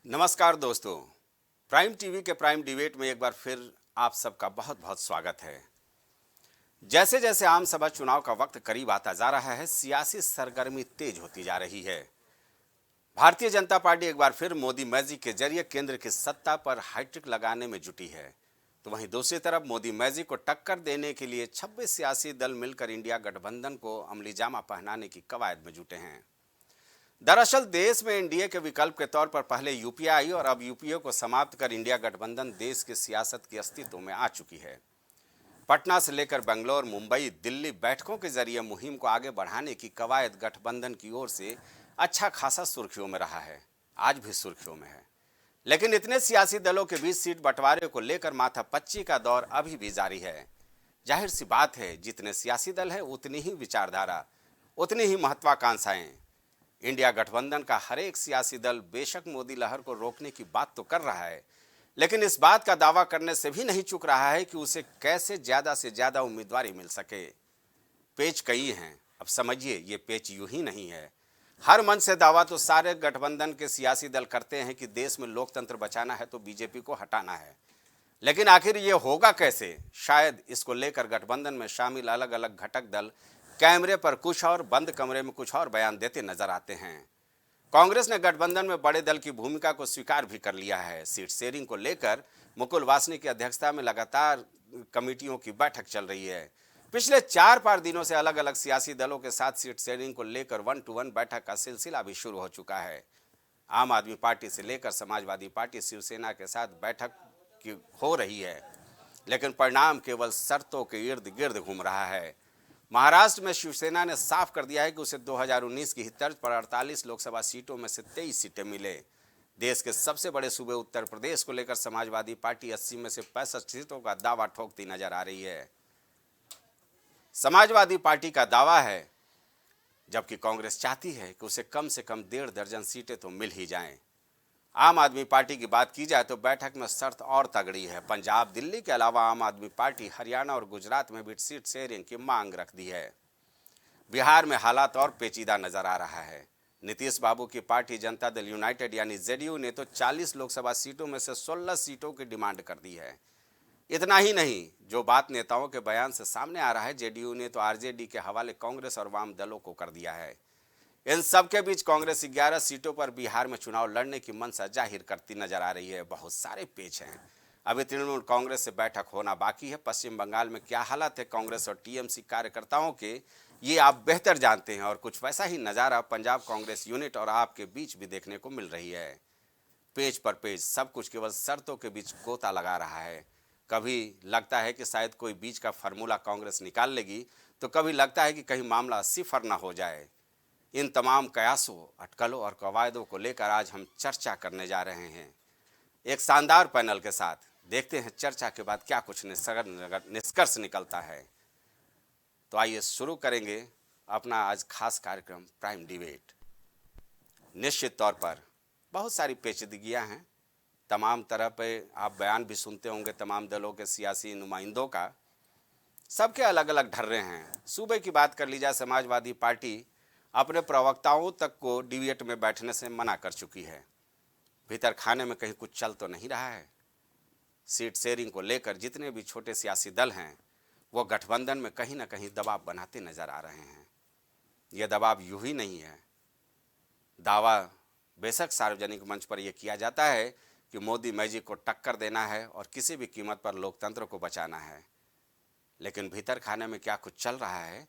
नमस्कार दोस्तों। Prime TV के प्राइम डिबेट में एक बार फिर आप सबका बहुत बहुत स्वागत है। जैसे जैसे आम सभा चुनाव का वक्त करीब आता जा रहा है, सियासी सरगर्मी तेज होती जा रही है। भारतीय जनता पार्टी एक बार फिर मोदी मैजिक के जरिए केंद्र की सत्ता पर हैट्रिक लगाने में जुटी है, तो वहीं दूसरी तरफ मोदी मैजिक को टक्कर देने के लिए 26 सियासी दल मिलकर इंडिया गठबंधन को अमली जामा पहनाने की कवायद में जुटे हैं। दरअसल देश में एनडीए के विकल्प के तौर पर पहले यूपीए आई और अब यूपीए को समाप्त कर इंडिया गठबंधन देश की सियासत के अस्तित्व में आ चुकी है। पटना से लेकर बेंगलोर, मुंबई, दिल्ली बैठकों के जरिए मुहिम को आगे बढ़ाने की कवायद गठबंधन की ओर से अच्छा खासा सुर्खियों में रहा है, आज भी सुर्खियों में है। लेकिन इतने सियासी दलों के बीच सीट बंटवारे को लेकर माथापच्ची का दौर अभी भी जारी है। जाहिर सी बात है, जितने सियासी दल हैं उतनी ही विचारधारा, उतनी ही महत्वाकांक्षाएं। इंडिया गठबंधन का हर एक सियासी दल बेशक मोदी लहर को रोकने की बात तो कर रहा है, लेकिन इस बात का दावा करने से भी नहीं चूक रहा है कि उसे कैसे ज्यादा से ज्यादा उम्मीदवारी मिल सके। पेच कई हैं। अब समझिए, ये पेच यूं ही नहीं है। हर मन से दावा तो सारे गठबंधन के सियासी दल करते हैं कि देश में लोकतंत्र बचाना है तो बीजेपी को हटाना है, लेकिन आखिर ये होगा कैसे? शायद इसको लेकर गठबंधन में शामिल अलग अलग घटक दल कैमरे पर कुछ और, बंद कमरे में कुछ और बयान देते नजर आते हैं। कांग्रेस ने गठबंधन में बड़े दल की भूमिका को स्वीकार भी कर लिया है। सीट शेयरिंग को लेकर मुकुल वासनिक की अध्यक्षता में लगातार कमेटियों की बैठक चल रही है। पिछले 4-5 दिनों से अलग अलग सियासी दलों के साथ सीट शेयरिंग को लेकर 1-to-1 बैठक का सिलसिला भी शुरू हो चुका है। आम आदमी पार्टी से लेकर समाजवादी पार्टी, शिवसेना के साथ बैठक की हो रही है, लेकिन परिणाम केवल शर्तों के इर्द गिर्द घूम रहा है। महाराष्ट्र में शिवसेना ने साफ कर दिया है कि उसे 2019 की ही तर्ज पर 48 लोकसभा सीटों में से 23 सीटें मिले। देश के सबसे बड़े सूबे उत्तर प्रदेश को लेकर समाजवादी पार्टी 80 में से 65 सीटों का दावा ठोकती नजर आ रही है। समाजवादी पार्टी का दावा है, जबकि कांग्रेस चाहती है कि उसे कम से कम 1.5 दर्जन सीटें तो मिल ही जाएं। आम आदमी पार्टी की बात की जाए तो बैठक में शर्त और तगड़ी है। पंजाब, दिल्ली के अलावा आम आदमी पार्टी हरियाणा और गुजरात में भी सीट शेयरिंग की मांग रख दी है। बिहार में हालात और पेचीदा नजर आ रहा है। नीतीश बाबू की पार्टी जनता दल यूनाइटेड यानी जेडीयू ने तो 40 लोकसभा सीटों में से 16 सीटों की डिमांड कर दी है। इतना ही नहीं, जो बात नेताओं के बयान से सामने आ रहा है, जेडीयू ने तो आरजेडी के हवाले कांग्रेस और वाम दलों को कर दिया है। इन सब के बीच कांग्रेस 11 सीटों पर बिहार में चुनाव लड़ने की मंशा जाहिर करती नजर आ रही है। बहुत सारे पेच हैं। अभी तृणमूल कांग्रेस से बैठक होना बाकी है। पश्चिम बंगाल में क्या हालत है कांग्रेस और टीएमसी कार्यकर्ताओं के, ये आप बेहतर जानते हैं, और कुछ वैसा ही नज़ारा पंजाब कांग्रेस यूनिट और आपके बीच भी देखने को मिल रही है। पेज पर पेज सब कुछ केवल शर्तों के बीच गोता लगा रहा है। कभी लगता है कि शायद कोई बीच का फार्मूला कांग्रेस निकाल लेगी, तो कभी लगता है कि कहीं मामला सिफर ना हो जाए। इन तमाम कयासों, अटकलों और कवायदों को लेकर आज हम चर्चा करने जा रहे हैं एक शानदार पैनल के साथ। देखते हैं चर्चा के बाद क्या कुछ निष्कर्ष निकलता है। तो आइए शुरू करेंगे अपना आज खास कार्यक्रम प्राइम डिबेट। निश्चित तौर पर बहुत सारी पेचीदगियां हैं। तमाम तरह पे आप बयान भी सुनते होंगे तमाम दलों के सियासी नुमाइंदों का। सबके अलग अलग ढर्रे हैं। सूबे की बात कर ली जाए, समाजवादी पार्टी अपने प्रवक्ताओं तक को डिबेट में बैठने से मना कर चुकी है। भीतर खाने में कहीं कुछ चल तो नहीं रहा है। सीट शेयरिंग को लेकर जितने भी छोटे सियासी दल हैं, वो गठबंधन में कहीं ना कहीं दबाव बनाते नजर आ रहे हैं। यह दबाव यूं ही नहीं है। दावा बेशक सार्वजनिक मंच पर यह किया जाता है कि मोदी मैजिक को टक्कर देना है और किसी भी कीमत पर लोकतंत्र को बचाना है, लेकिन भीतर खाने में क्या कुछ चल रहा है,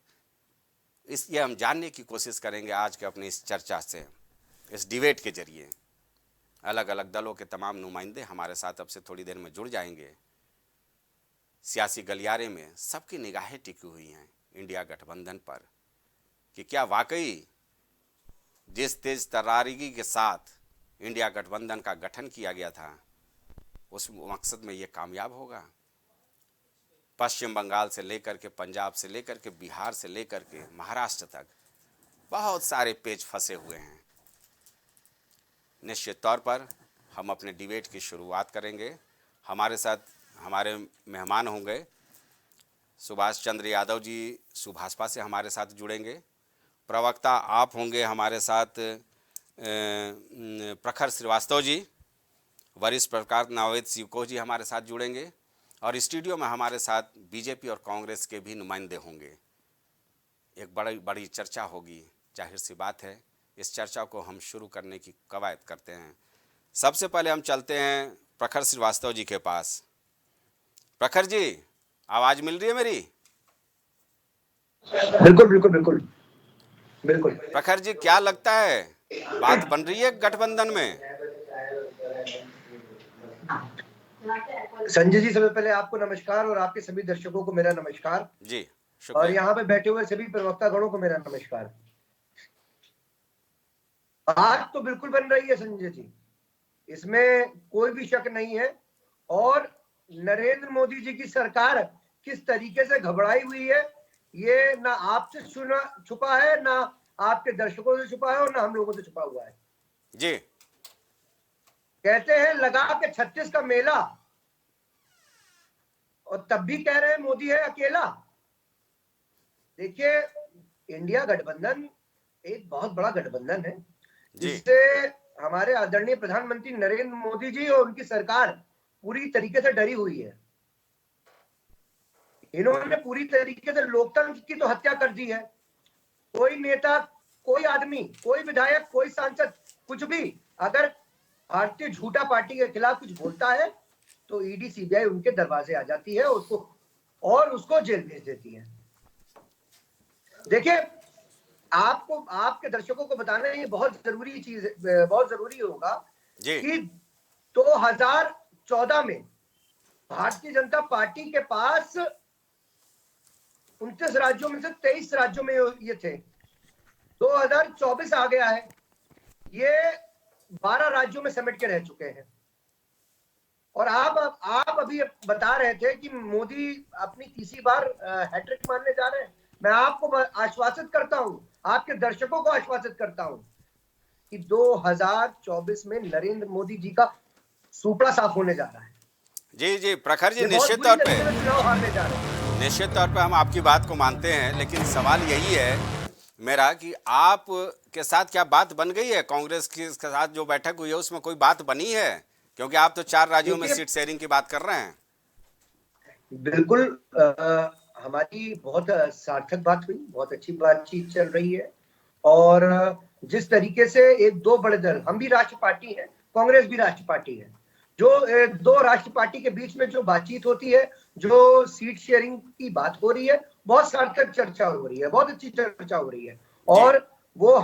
ये हम जानने की कोशिश करेंगे आज के अपनी इस चर्चा से, इस डिबेट के जरिए। अलग अलग दलों के तमाम नुमाइंदे हमारे साथ अब से थोड़ी देर में जुड़ जाएंगे। सियासी गलियारे में सबकी निगाहें टिकी हुई हैं इंडिया गठबंधन पर कि क्या वाकई जिस तेज तर्रारी के साथ इंडिया गठबंधन का गठन किया गया था, उस मकसद में ये कामयाब होगा। पश्चिम बंगाल से लेकर के, पंजाब से लेकर के, बिहार से लेकर के महाराष्ट्र तक बहुत सारे पेच फंसे हुए हैं। निश्चित तौर पर हम अपने डिबेट की शुरुआत करेंगे। हमारे साथ हमारे मेहमान होंगे सुभाष चंद्र यादव जी, सुभाषपा से हमारे साथ जुड़ेंगे। प्रवक्ता आप होंगे हमारे साथ प्रखर श्रीवास्तव जी, वरिष्ठ पत्रकार नवनीत सिकोह जी हमारे साथ जुड़ेंगे और स्टूडियो में हमारे साथ बीजेपी और कांग्रेस के भी नुमाइंदे होंगे। एक बड़ी बड़ी चर्चा होगी, जाहिर सी बात है। इस चर्चा को हम शुरू करने की कवायद करते हैं। सबसे पहले हम चलते हैं प्रखर श्रीवास्तव जी के पास। प्रखर जी, आवाज मिल रही है मेरी? बिल्कुल बिल्कुल बिल्कुल बिल्कुल। प्रखर जी, क्या लगता है, बात बन रही है गठबंधन में? संजय जी, सबसे पहले आपको नमस्कार और आपके सभी दर्शकों को मेरा नमस्कार जी, और शुक्रिया। यहाँ पे बैठे हुए सभी प्रवक्ता गणों को मेरा नमस्कार। बात तो बिल्कुल बन रही है संजय जी, इसमें कोई भी शक नहीं है। और नरेंद्र मोदी जी की सरकार किस तरीके से घबराई हुई है, ये ना आपसे छुपा है, ना आपके दर्शकों से छुपा है और ना हम लोगों से छुपा हुआ है जी। कहते हैं लगा के 36 का मेला, और तब भी कह रहे हैं मोदी है अकेला। देखिए, इंडिया गठबंधन एक बहुत बड़ा गठबंधन है जिससे हमारे आदरणीय प्रधानमंत्री नरेंद्र मोदी जी और उनकी सरकार पूरी तरीके से डरी हुई है। इन्होंने पूरी तरीके से लोकतंत्र की तो हत्या कर दी है। कोई नेता, कोई आदमी, कोई विधायक, कोई सांसद, कुछ भी अगर भारतीय झूठा पार्टी के खिलाफ कुछ बोलता है तो ईडी सीबीआई उनके दरवाजे आ जाती है उसको जेल भेज देती है। देखिए, आपको, आपके दर्शकों को बताना ये बहुत जरूरी चीज, बहुत जरूरी होगा कि 2014 में भारतीय जनता पार्टी के पास 29 राज्यों में से 23 राज्यों में ये थे। 2024 आ गया है, ये 12 राज्यों में समेट के रह चुके हैं। और आप अभी बता रहे थे कि मोदी अपनी तीसरी बार हैट्रिक मारने जा रहे हैं। मैं आपको आश्वासित करता हूं, आपके दर्शकों को आश्वासित करता हूं कि 2024 में नरेंद्र मोदी जी का सुपड़ा साफ होने जा रहा है। जी जी प्रखर जी, ये बहुत निश्चित बुरी तौर पे, तरीके से चुनाव हारने जा रहे हैं। निश्चित तौर पे हम आपकी बात को मानते हैं, लेकिन सवाल यही है मेरा कि आप के साथ क्या बात बन गई है? कांग्रेस के साथ जो बैठक हुई है उसमें कोई बात बनी है? क्योंकि आप तो 4 राज्यों में देखिए, सीट शेयरिंग की बात कर रहे हैं। बिल्कुल हमारी बहुत सार्थक बात हुई, बहुत अच्छी बातचीत चल रही है। और जिस तरीके से एक दो बड़े दल, हम भी राष्ट्र पार्टी है, कांग्रेस भी राष्ट्र पार्टी है, जो दो राष्ट्र पार्टी के बीच में जो बातचीत होती है, जो सीट शेयरिंग की बात हो रही है, बहुत सार्थक चर्चा हो रही है, बहुत अच्छी चर्चा हो रही है। जी और वो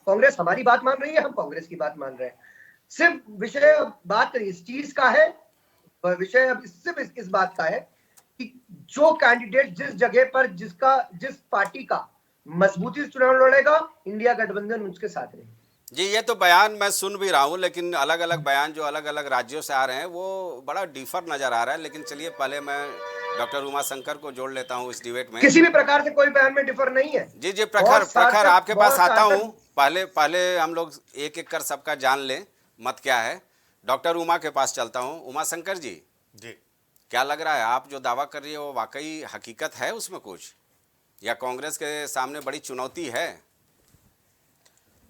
कांग्रेस हमारी बात मान रही है, हम कांग्रेस की बात मान रहे हैं। सिर्फ विषय बात इस चीज का है, विषय अब सिर्फ इस बात का है कि जो कैंडिडेट जिस जगह पर जिस पार्टी का मजबूती से चुनाव लड़ेगा, इंडिया गठबंधन उसके साथ रहेगी। जी, ये तो बयान मैं सुन भी रहा हूँ, लेकिन अलग अलग बयान जो अलग अलग राज्यों से आ रहे हैं वो बड़ा डिफर नजर आ रहा है। लेकिन चलिए, पहले मैं डॉक्टर उमा शंकर को जोड़ लेता हूँ इस डिबेट में। किसी भी प्रकार से कोई बयान में डिफर नहीं है। जी जी प्रखर, प्रखर आपके पास बहुत आता हूँ। सार्थक। पहले पहले हम लोग एक एक कर सबका जान लें मत क्या है। डॉक्टर उमा के पास चलता हूँ। उमा शंकर जी, जी क्या लग रहा है, आप जो दावा कर रही है वो वाकई हकीकत है उसमें कुछ, या कांग्रेस के सामने बड़ी चुनौती है?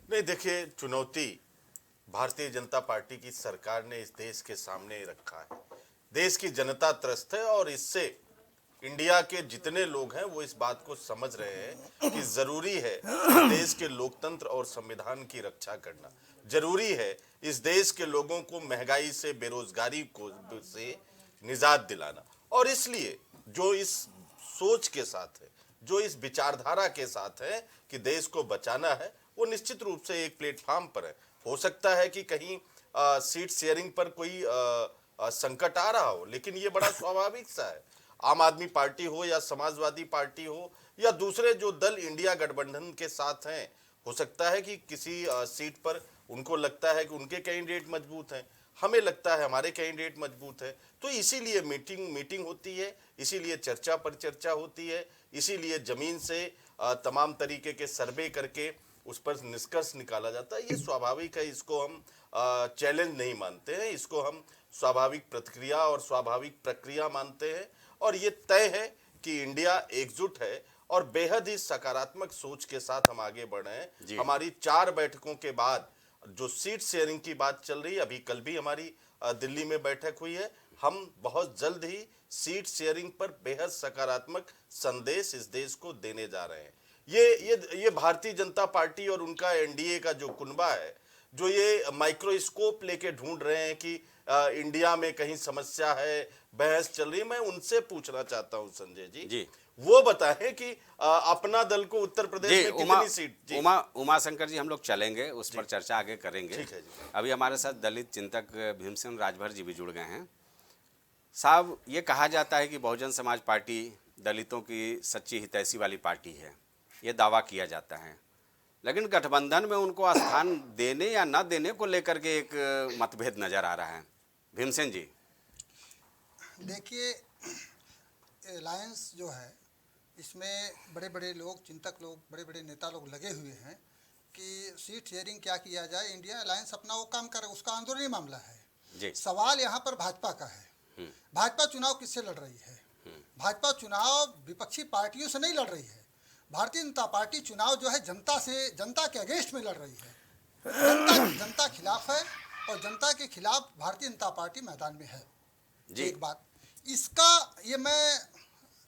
नहीं, देखिए, चुनौती भारतीय जनता पार्टी की सरकार ने इस देश के सामने रखा है। देश की जनता त्रस्त है और इससे इंडिया के जितने लोग हैं वो इस बात को समझ रहे हैं कि जरूरी है देश के लोकतंत्र और संविधान की रक्षा करना। जरूरी है इस देश के लोगों को महंगाई से, बेरोजगारी को से निजात दिलाना। और इसलिए जो इस सोच के साथ है, जो इस विचारधारा के साथ है कि देश को बचाना है, वो निश्चित रूप से एक प्लेटफॉर्म पर है। हो सकता है कि कहीं सीट शेयरिंग पर कोई संकट आ रहा हो, लेकिन ये बड़ा स्वाभाविक सा है। आम आदमी पार्टी हो या समाजवादी पार्टी हो या दूसरे जो दल इंडिया गठबंधन के साथ हैं, हो सकता है कि किसी सीट पर उनको लगता है कि उनके कैंडिडेट मजबूत हैं, हमें लगता है हमारे कैंडिडेट मजबूत है। तो इसीलिए मीटिंग होती है, इसीलिए चर्चा पर चर्चा होती है, इसीलिए जमीन से तमाम तरीके के सर्वे करके उस पर निष्कर्ष निकाला जाता है। ये स्वाभाविक है, इसको हम चैलेंज नहीं मानते हैं, इसको हम स्वाभाविक प्रतिक्रिया और स्वाभाविक प्रक्रिया मानते हैं। और ये तय है कि इंडिया एकजुट है और बेहद ही सकारात्मक सोच के साथ हम आगे बढ़े हैं। हमारी 4 बैठकों के बाद जो सीट शेयरिंग की बात चल रही है, अभी कल भी हमारी दिल्ली में बैठक हुई है। हम बहुत जल्द ही सीट शेयरिंग पर बेहद सकारात्मक संदेश इस देश को देने जा रहे हैं। ये भारतीय जनता पार्टी और उनका एनडीए का जो कुनबा है, जो ये माइक्रोस्कोप लेके ढूंढ रहे हैं कि इंडिया में कहीं समस्या है, बहस चल रही है, मैं उनसे पूछना चाहता हूं संजय जी, वो बताएं कि अपना दल को उत्तर प्रदेश में कितनी सीट। उमा शंकर जी, हम लोग चलेंगे उस पर चर्चा आगे करेंगे। ठीक है जी। अभी हमारे साथ दलित चिंतक भीमसेन राजभर जी भी जुड़ गए हैं। साहब, ये कहा जाता है कि बहुजन समाज पार्टी दलितों की सच्ची हितैषी वाली पार्टी है, ये दावा किया जाता है, लेकिन गठबंधन में उनको स्थान देने या न देने को लेकर के एक मतभेद नजर आ रहा है। भीमसेन जी, देखिए, अलायंस जो है इसमें बड़े बड़े लोग, चिंतक लोग, बड़े बड़े नेता लोग लगे हुए हैं कि सीट शेयरिंग क्या किया जाए। इंडिया अलायंस अपना वो काम करे, उसका आंदोलनी मामला है जी। सवाल यहाँ पर भाजपा का है। भाजपा चुनाव किससे लड़ रही है? भाजपा चुनाव विपक्षी पार्टियों से नहीं लड़ रही है। भारतीय जनता पार्टी चुनाव जो है जनता से, जनता के अगेंस्ट में लड़ रही है। जनता खिलाफ है और जनता के खिलाफ भारतीय जनता पार्टी मैदान में है जी। एक बात इसका, ये मैं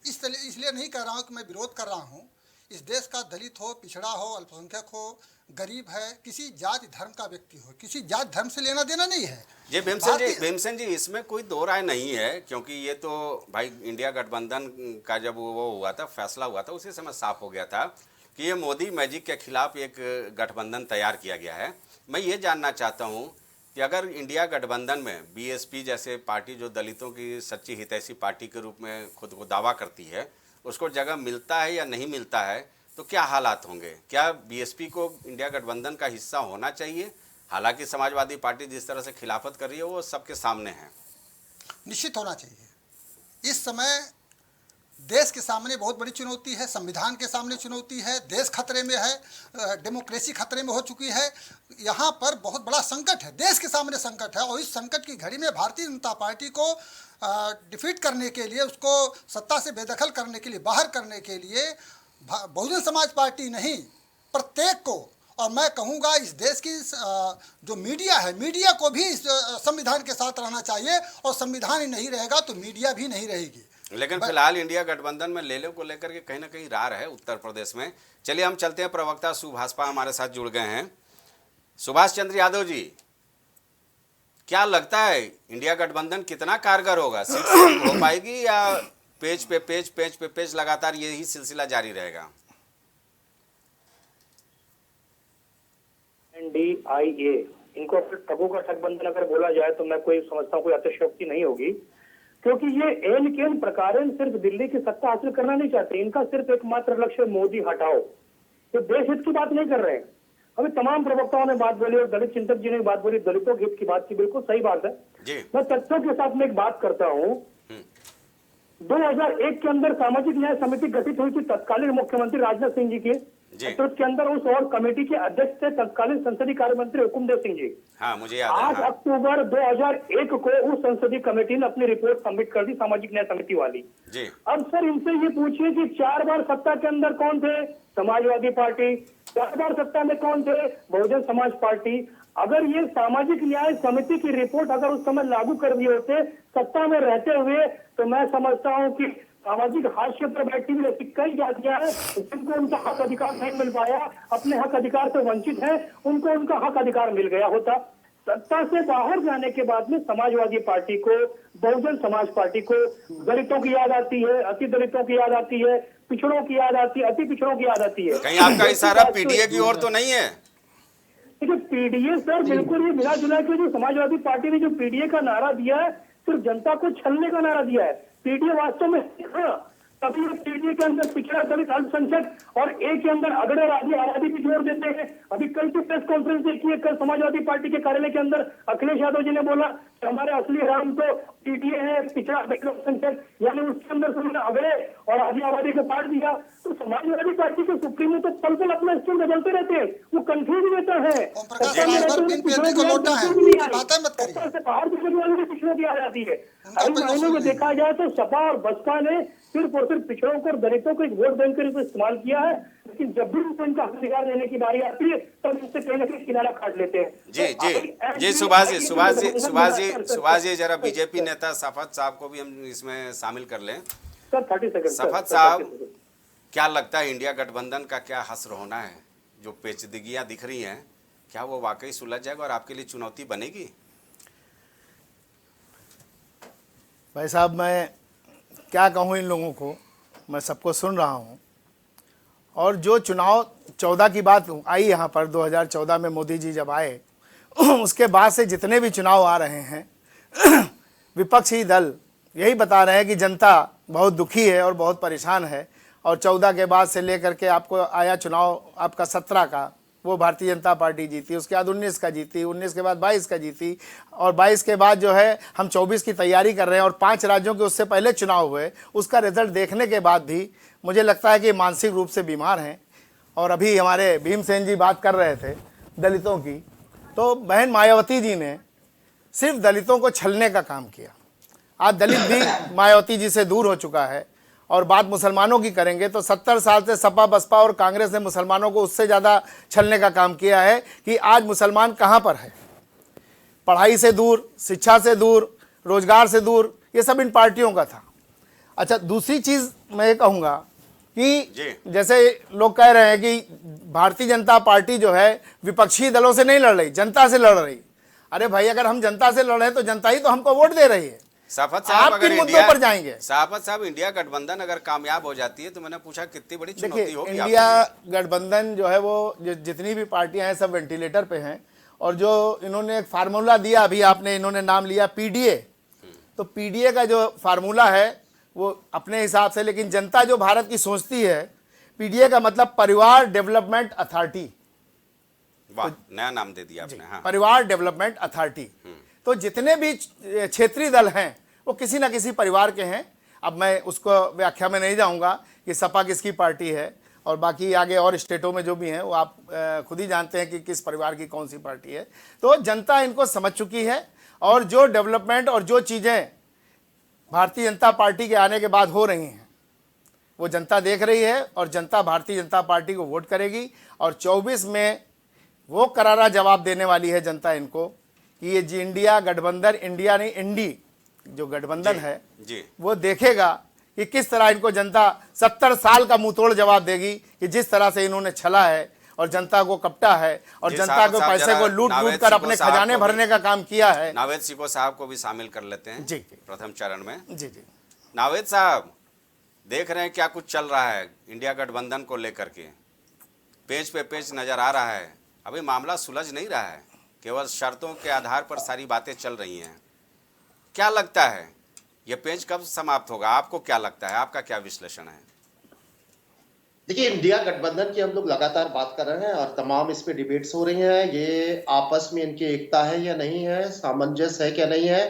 इसलिए नहीं कह रहा हूँ कि मैं विरोध कर रहा हूँ। इस देश का दलित हो, पिछड़ा हो, अल्पसंख्यक हो, गरीब है, किसी जाति धर्म का व्यक्ति हो, किसी जाति धर्म से लेना देना नहीं है जी। भीमसेन जी, इसमें कोई दो राय नहीं है, क्योंकि ये तो भाई इंडिया गठबंधन का जब वो हुआ था, फैसला हुआ था, उसी समय साफ हो गया था कि ये मोदी मैजिक के खिलाफ एक गठबंधन तैयार किया गया है। मैं ये जानना चाहता हूँ कि अगर इंडिया गठबंधन में बीएसपी जैसे पार्टी जो दलितों की सच्ची हितैषी पार्टी के रूप में खुद को दावा करती है, उसको जगह मिलता है या नहीं मिलता है, तो क्या हालात होंगे? क्या बीएसपी को इंडिया गठबंधन का हिस्सा होना चाहिए? हालांकि समाजवादी पार्टी जिस तरह से खिलाफत कर रही है वो सबके सामने है। निश्चित होना चाहिए। इस समय देश के सामने बहुत बड़ी चुनौती है, संविधान के सामने चुनौती है, देश खतरे में है, डेमोक्रेसी खतरे में हो चुकी है। यहाँ पर बहुत बड़ा संकट है, देश के सामने संकट है, और इस संकट की घड़ी में भारतीय जनता पार्टी को डिफीट करने के लिए, उसको सत्ता से बेदखल करने के लिए, बाहर करने के लिए बहुजन समाज पार्टी नहीं, प्रत्येक को, और मैं कहूँगा इस देश की जो मीडिया है, मीडिया को भी इस संविधान के साथ रहना चाहिए, और संविधान ही नहीं रहेगा तो मीडिया भी नहीं रहेगी। लेकिन फिलहाल इंडिया गठबंधन में ले लो को लेकर के कहीं ना कहीं रार है उत्तर प्रदेश में। चलिए हम चलते हैं, प्रवक्ता सुभाषपा हमारे साथ जुड़ गए हैं। सुभाष चंद्र यादव जी, क्या लगता है इंडिया गठबंधन कितना कारगर होगा? सीट हो पाएगी या पेज पे पेज लगातार यही सिलसिला जारी रहेगा? NDIA इनको अगर ठगों का ठगबंधन अगर बोला जाए तो मैं कोई समझता हूँ कोई अतिशयोक्ति नहीं होगी, क्योंकि ये एन केन प्रकार सिर्फ दिल्ली की सत्ता हासिल करना नहीं चाहते। इनका सिर्फ एकमात्र लक्ष्य मोदी हटाओ। ये देश हित की बात नहीं कर रहे हैं। अभी तमाम प्रवक्ताओं ने बात बोली और दलित चिंतक जी ने बात बोली, दलितों के हित की बात की, बिल्कुल सही बात है जी। मैं तथ्यों के साथ में एक बात करता हूँ। 2001 के अंदर सामाजिक न्याय समिति गठित हुई थी तत्कालीन मुख्यमंत्री राजनाथ सिंह जी के नेतृत्व के अंदर। उस और कमेटी के अध्यक्ष थे तत्कालीन संसदीय कार्य मंत्री हुकुमदेव सिंह जी। हाँ, मुझे याद है। 8 अक्टूबर 2001 को उस संसदीय कमेटी ने अपनी रिपोर्ट सबमिट कर दी, सामाजिक न्याय समिति वाली जी। अब सर इनसे ये पूछिए कि 4 बार सत्ता के अंदर कौन थे? समाजवादी पार्टी। 4 बार सत्ता में कौन थे? बहुजन समाज पार्टी। अगर ये सामाजिक न्याय समिति की रिपोर्ट अगर उस समय लागू कर दिए होते सत्ता में रहते हुए, तो मैं समझता हूँ कि सामाजिक हाशिए पर बैठी हुई ऐसी कई जातियां हैं जिनको उनका हक अधिकार नहीं मिल पाया, अपने हक अधिकार से वंचित है, उनको उनका हक अधिकार मिल गया होता। सत्ता से बाहर जाने के बाद में समाजवादी पार्टी को, बहुजन समाज पार्टी को दलितों की याद आती है, अति दलितों की याद आती है, पिछड़ों की याद आती है, अति पिछड़ों की याद आती है। कहीं आपका इशारा पीडीए की ओर तो नहीं है? देखिए पीडीए सर बिल्कुल ये मिला जुला के जो समाजवादी पार्टी ने जो पीडीए का नारा दिया है, सिर्फ जनता को छलने का नारा दिया है। पीडीए वास्तव में तभी पीडीए के अंदर पिछड़ा दलित अल्पसंख्यक और ए के अंदर अगड़े आबादी भी जोड़ देते हैं। अभी कल की प्रेस कॉन्फ्रेंस देखी है, कल समाजवादी पार्टी के कार्यालय के अंदर अखिलेश यादव जी ने बोला कि हमारे असली राम तो पीडीए है, पिछड़ा अल्पसंख्यक, यानी उसके अंदर से अगड़े और आधी आबादी को काट दिया। तो समाजवादी पार्टी के सुप्रीमो तो पल पल अपना स्टैंड बदलते रहते हैं, वो कंफ्यूज रहता है। बाहर पिछड़ों की आ जाती है। इन महीनों में देखा जाए तो सपा और बसपा ने सिर्फ और सिर्फ पिछड़ों को और दलितों को एक वोट बैंक के रूप में इस्तेमाल किया है। लेकिन जब भी उनको इनका अधिकार देने की बारी आती है तब इनसे कहीं ना कहीं किनारा काट लेते हैं। जी तो जी जी, सुभाष जी जरा बीजेपी नेता सफत साहब को भी हम इसमें शामिल कर लें। Sir 30 second. सफत साहब, क्या लगता है इंडिया गठबंधन का क्या हश्र होना है? जो पेचीदगियां दिख रही हैं, क्या वो वाकई सुलझ जाएगा और आपके लिए चुनौती बनेगी? भाई साहब, मैं क्या कहूँ इन लोगों को, मैं सबको सुन रहा हूँ। और जो चुनाव 14 की बात आई यहाँ पर, 2014 में मोदी जी जब आए उसके बाद से जितने भी चुनाव आ रहे हैं विपक्षी दल यही बता रहे हैं कि जनता बहुत दुखी है और बहुत परेशान है। और 14 के बाद से लेकर के आपको आया चुनाव आपका 17 का, वो भारतीय जनता पार्टी जीती, उसके बाद 19 का जीती, 19 के बाद 22 का जीती, और 22 के बाद जो है हम 24 की तैयारी कर रहे हैं। और 5 राज्यों के उससे पहले चुनाव हुए, उसका रिजल्ट देखने के बाद भी मुझे लगता है कि मानसिक रूप से बीमार हैं। और अभी हमारे भीमसेन जी बात कर रहे थे दलितों की, तो बहन मायावती जी ने सिर्फ दलितों को छलने का काम किया। आज दलित भी मायावती जी से दूर हो चुका है। और बात मुसलमानों की करेंगे तो 70 साल से सपा बसपा और कांग्रेस ने मुसलमानों को उससे ज़्यादा छलने का काम किया है कि आज मुसलमान कहाँ पर है। पढ़ाई से दूर, शिक्षा से दूर, रोजगार से दूर, ये सब इन पार्टियों का था। अच्छा, दूसरी चीज़ मैं ये कहूँगा कि जैसे लोग कह रहे हैं कि भारतीय जनता पार्टी जो है विपक्षी दलों से नहीं लड़ रही, जनता से लड़ रही। अरे भाई, अगर हम जनता से लड़ रहे हैं तो जनता ही तो हमको वोट दे रही है। सफत साहब, आप किन मुद्दों पर जाएंगे? सफत साहब, इंडिया गठबंधन अगर कामयाब हो जाती है तो मैंने पूछा कितनी बड़ी चुनौती होगी? इंडिया गठबंधन जो है वो जितनी भी पार्टियां हैं सब वेंटिलेटर पे हैं। और जो इन्होंने एक फार्मूला दिया, अभी आपने इन्होंने नाम लिया पीडीए, तो पीडीए का जो फार्मूला है वो अपने हिसाब से, लेकिन जनता जो भारत की सोचती है, पीडीए का मतलब परिवार डेवलपमेंट अथॉरिटी। वाह, नया नाम दे दिया आपने। हाँ, परिवार डेवलपमेंट अथॉरिटी। तो जितने भी क्षेत्रीय दल हैं वो किसी ना किसी परिवार के हैं। अब मैं उसको व्याख्या में नहीं जाऊंगा कि सपा किसकी पार्टी है, और बाकी आगे और स्टेटों में जो भी हैं वो आप खुद ही जानते हैं कि किस परिवार की कौन सी पार्टी है। तो जनता इनको समझ चुकी है, और जो डेवलपमेंट और जो चीज़ें भारतीय जनता पार्टी के आने के बाद हो रही हैं वो जनता देख रही है, और जनता भारतीय जनता पार्टी को वोट करेगी। और 24 में वो करारा जवाब देने वाली है जनता इनको कि ये जी इंडिया गठबंधन, इंडिया नहीं इंडी जो गठबंधन है वो देखेगा कि किस तरह इनको जनता 70 साल का मुंहतोड़ जवाब देगी कि जिस तरह से इन्होंने छला है और जनता को कपटा है और जनता को पैसे को लूट लूट कर अपने खजाने भरने का काम किया है। नावेद सिको साहब को भी शामिल कर लेते हैं जी प्रथम चरण में। जी। नावेद साहब, देख रहे हैं क्या कुछ चल रहा है इंडिया गठबंधन को लेकर के, पेज पे पेज नजर आ रहा है। अभी मामला सुलझ नहीं रहा है, केवल शर्तों के आधार पर सारी बातें चल रही हैं। क्या लगता है ये पेज कब समाप्त होगा? आपको क्या लगता है, आपका क्या विश्लेषण है? देखिए, इंडिया गठबंधन की हम लोग लगातार बात कर रहे हैं और तमाम इस पे डिबेट्स हो रही हैं। ये आपस में इनकी एकता है या नहीं है, सामंजस्य है क्या नहीं है,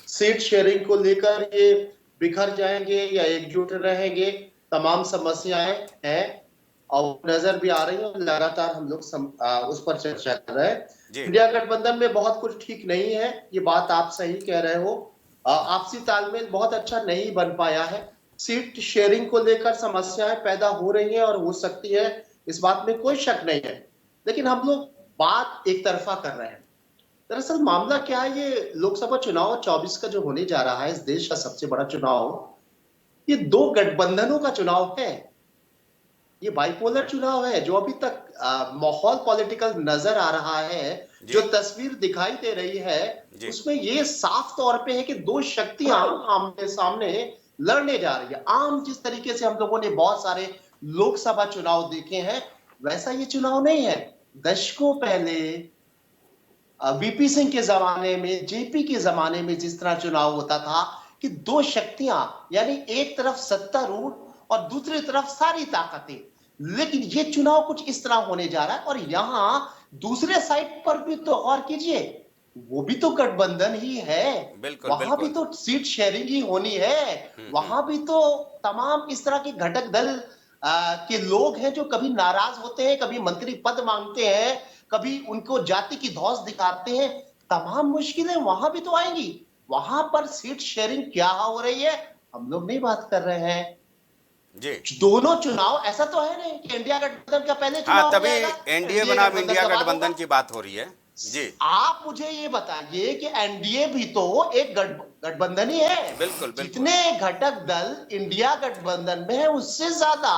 सीट शेयरिंग को लेकर ये बिखर जाएंगे या एकजुट रहेंगे, तमाम समस्याएं हैं और नजर भी आ रही है। लगातार हम लोग उस पर चर्चा कर रहे हैं। इंडिया गठबंधन में बहुत कुछ ठीक नहीं है, ये बात आप सही कह रहे हो। आपसी तालमेल बहुत अच्छा नहीं बन पाया है। सीट शेयरिंग को लेकर समस्याएं पैदा हो रही हैं और हो सकती है, इस बात में कोई शक नहीं है, लेकिन हम लोग बात एक तरफा कर रहे हैं। दरअसल मामला क्या है, ये लोकसभा चुनाव 24 का जो होने जा रहा है, इस देश का सबसे बड़ा चुनाव, ये 2 गठबंधनों का चुनाव है। ये बाइपोलर चुनाव है। जो अभी तक माहौल पॉलिटिकल नजर आ रहा है, जो तस्वीर दिखाई दे रही है, उसमें ये साफ तौर पे है कि 2 शक्तियां आमने सामने लड़ने जा रही है। आम जिस तरीके से हम लोगों ने बहुत सारे लोकसभा चुनाव देखे हैं, वैसा ये चुनाव नहीं है। दशकों पहले वीपी सिंह के जमाने में, जेपी के जमाने में जिस तरह चुनाव होता था कि 2 शक्तियां, यानी एक तरफ सत्तारूढ़ और दूसरी तरफ सारी ताकतें, लेकिन ये चुनाव कुछ इस तरह होने जा रहा है। और यहां दूसरे साइड पर भी तो और कीजिए, वो भी तो गठबंधन ही है, वहां भी तो सीट शेयरिंग ही होनी है, वहां भी तो तमाम इस तरह के घटक दल के लोग हैं जो कभी नाराज होते हैं, कभी मंत्री पद मांगते हैं, कभी उनको जाति की धौंस दिखाते हैं। तमाम मुश्किलें वहां भी तो आएंगी। वहां पर सीट शेयरिंग क्या हो रही है, हम लोग नहीं बात कर रहे हैं। जी। दोनों चुनाव ऐसा तो है नहीं कि इंडिया गठबंधन का पहले हाँ, चुनाव हो तभी जाएगा, एनडीए बनाम इंडिया के बाद गठबंधन होगा। की बात हो रही है। जी, आप मुझे ये बताइए कि एनडीए भी तो एक गठबंधन ही है। बिल्कुल, बिल्कुल। जितने घटक दल इंडिया गठबंधन में है उससे ज्यादा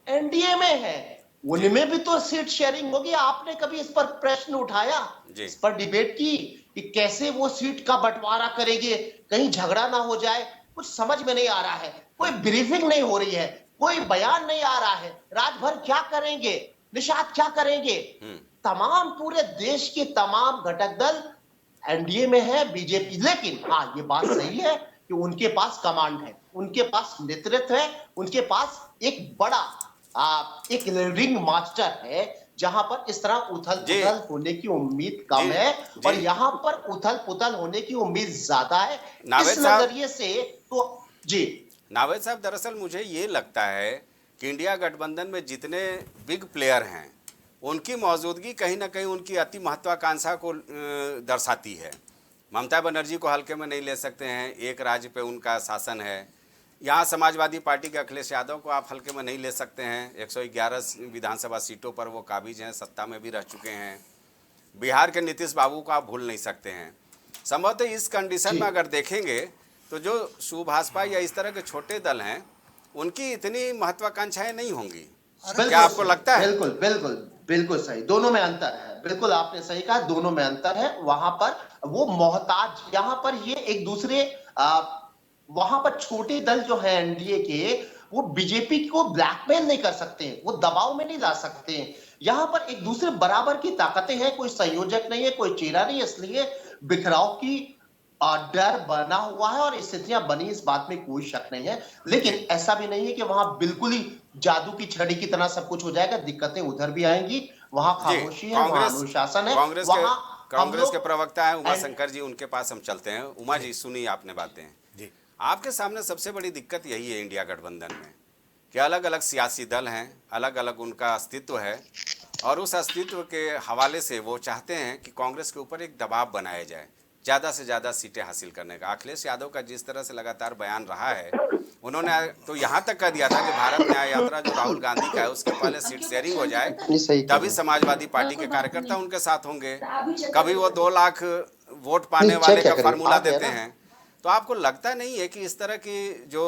एनडीए में है, उनमें भी तो सीट शेयरिंग होगी। आपने कभी इस पर प्रश्न उठाया, जी। इस पर डिबेट की कि कैसे वो सीट का बंटवारा करेंगे, कहीं झगड़ा ना हो जाए? कुछ समझ में नहीं आ रहा है, कोई ब्रीफिंग नहीं हो रही है, कोई बयान नहीं आ रहा है। रात भर क्या करेंगे, निषाद क्या करेंगे? तमाम पूरे देश के तमाम घटक दल एनडीए में है, बीजेपी। लेकिन हाँ, ये बात सही है कि उनके पास कमांड है, उनके पास नेतृत्व है, उनके पास एक बड़ा एक रिंग मास्टर है, जहां पर इस तरह उथल पुथल होने की उम्मीद कम है और यहां पर उथल पुथल होने की उम्मीद ज्यादा है। इस नजरिए से तो जी नावेद साहब, दरअसल मुझे ये लगता है कि इंडिया गठबंधन में जितने बिग प्लेयर हैं उनकी मौजूदगी कहीं ना कहीं उनकी अति महत्वाकांक्षा को दर्शाती है। ममता बनर्जी को हल्के में नहीं ले सकते हैं, एक राज्य पे उनका शासन है। यहाँ समाजवादी पार्टी के अखिलेश यादव को आप हल्के में नहीं ले सकते हैं, 111 विधानसभा सीटों पर वो काबिज हैं, सत्ता में भी रह चुके हैं। बिहार के नीतीश बाबू को आप भूल नहीं सकते हैं। संभवतः इस कंडीशन में अगर देखेंगे तो जो सुभाषपा या इस तरह के छोटे दल हैं उनकी इतनी महत्वाकांक्षाएं नहीं होंगी। क्या आपको लगता है? बिल्कुल बिल्कुल बिल्कुल सही, दोनों में अंतर है। बिल्कुल आपने सही कहा, दोनों में अंतर है। वहां पर वो मोहताज, यहाँ पर ये एक दूसरे वहां पर छोटे दल जो है एनडीए के, वो बीजेपी को ब्लैकमेल नहीं कर सकते, वो दबाव में नहीं ला सकते। यहाँ पर एक दूसरे बराबर की ताकतें हैं, कोई संयोजक नहीं है, कोई चेहरा नहीं, इसलिए बिखराव की डर बना हुआ है और स्थितियां बनी, इस बात में कोई शक नहीं है। लेकिन ऐसा भी नहीं है कि वहां बिल्कुल ही जादू की छड़ी की तरह सब कुछ हो जाएगा। दिक्कतें उधर भी आएंगी, वहां खामोशी है, वहां अनुशासन है। कांग्रेस के प्रवक्ता है उमा शंकर जी, उनके पास हम चलते हैं। उमा जी, सुनिए आपने बातें जी। आपके सामने सबसे बड़ी दिक्कत यही है इंडिया गठबंधन में कि अलग अलग सियासी दल हैं, अलग अलग उनका अस्तित्व है और उस अस्तित्व के हवाले से वो चाहते हैं कि कांग्रेस के ऊपर एक दबाव बनाया जाए ज़्यादा से ज़्यादा सीटें हासिल करने का। अखिलेश यादव का जिस तरह से लगातार बयान रहा है, उन्होंने तो यहाँ तक कह दिया था कि भारत न्याय यात्रा जो राहुल गांधी का है उसके पहले सीट शेयरिंग हो जाए, तभी समाजवादी पार्टी के कार्यकर्ता उनके साथ होंगे। कभी वो 2 लाख वोट पाने वाले का फार्मूला देते हैं। तो आपको लगता नहीं है कि इस तरह की जो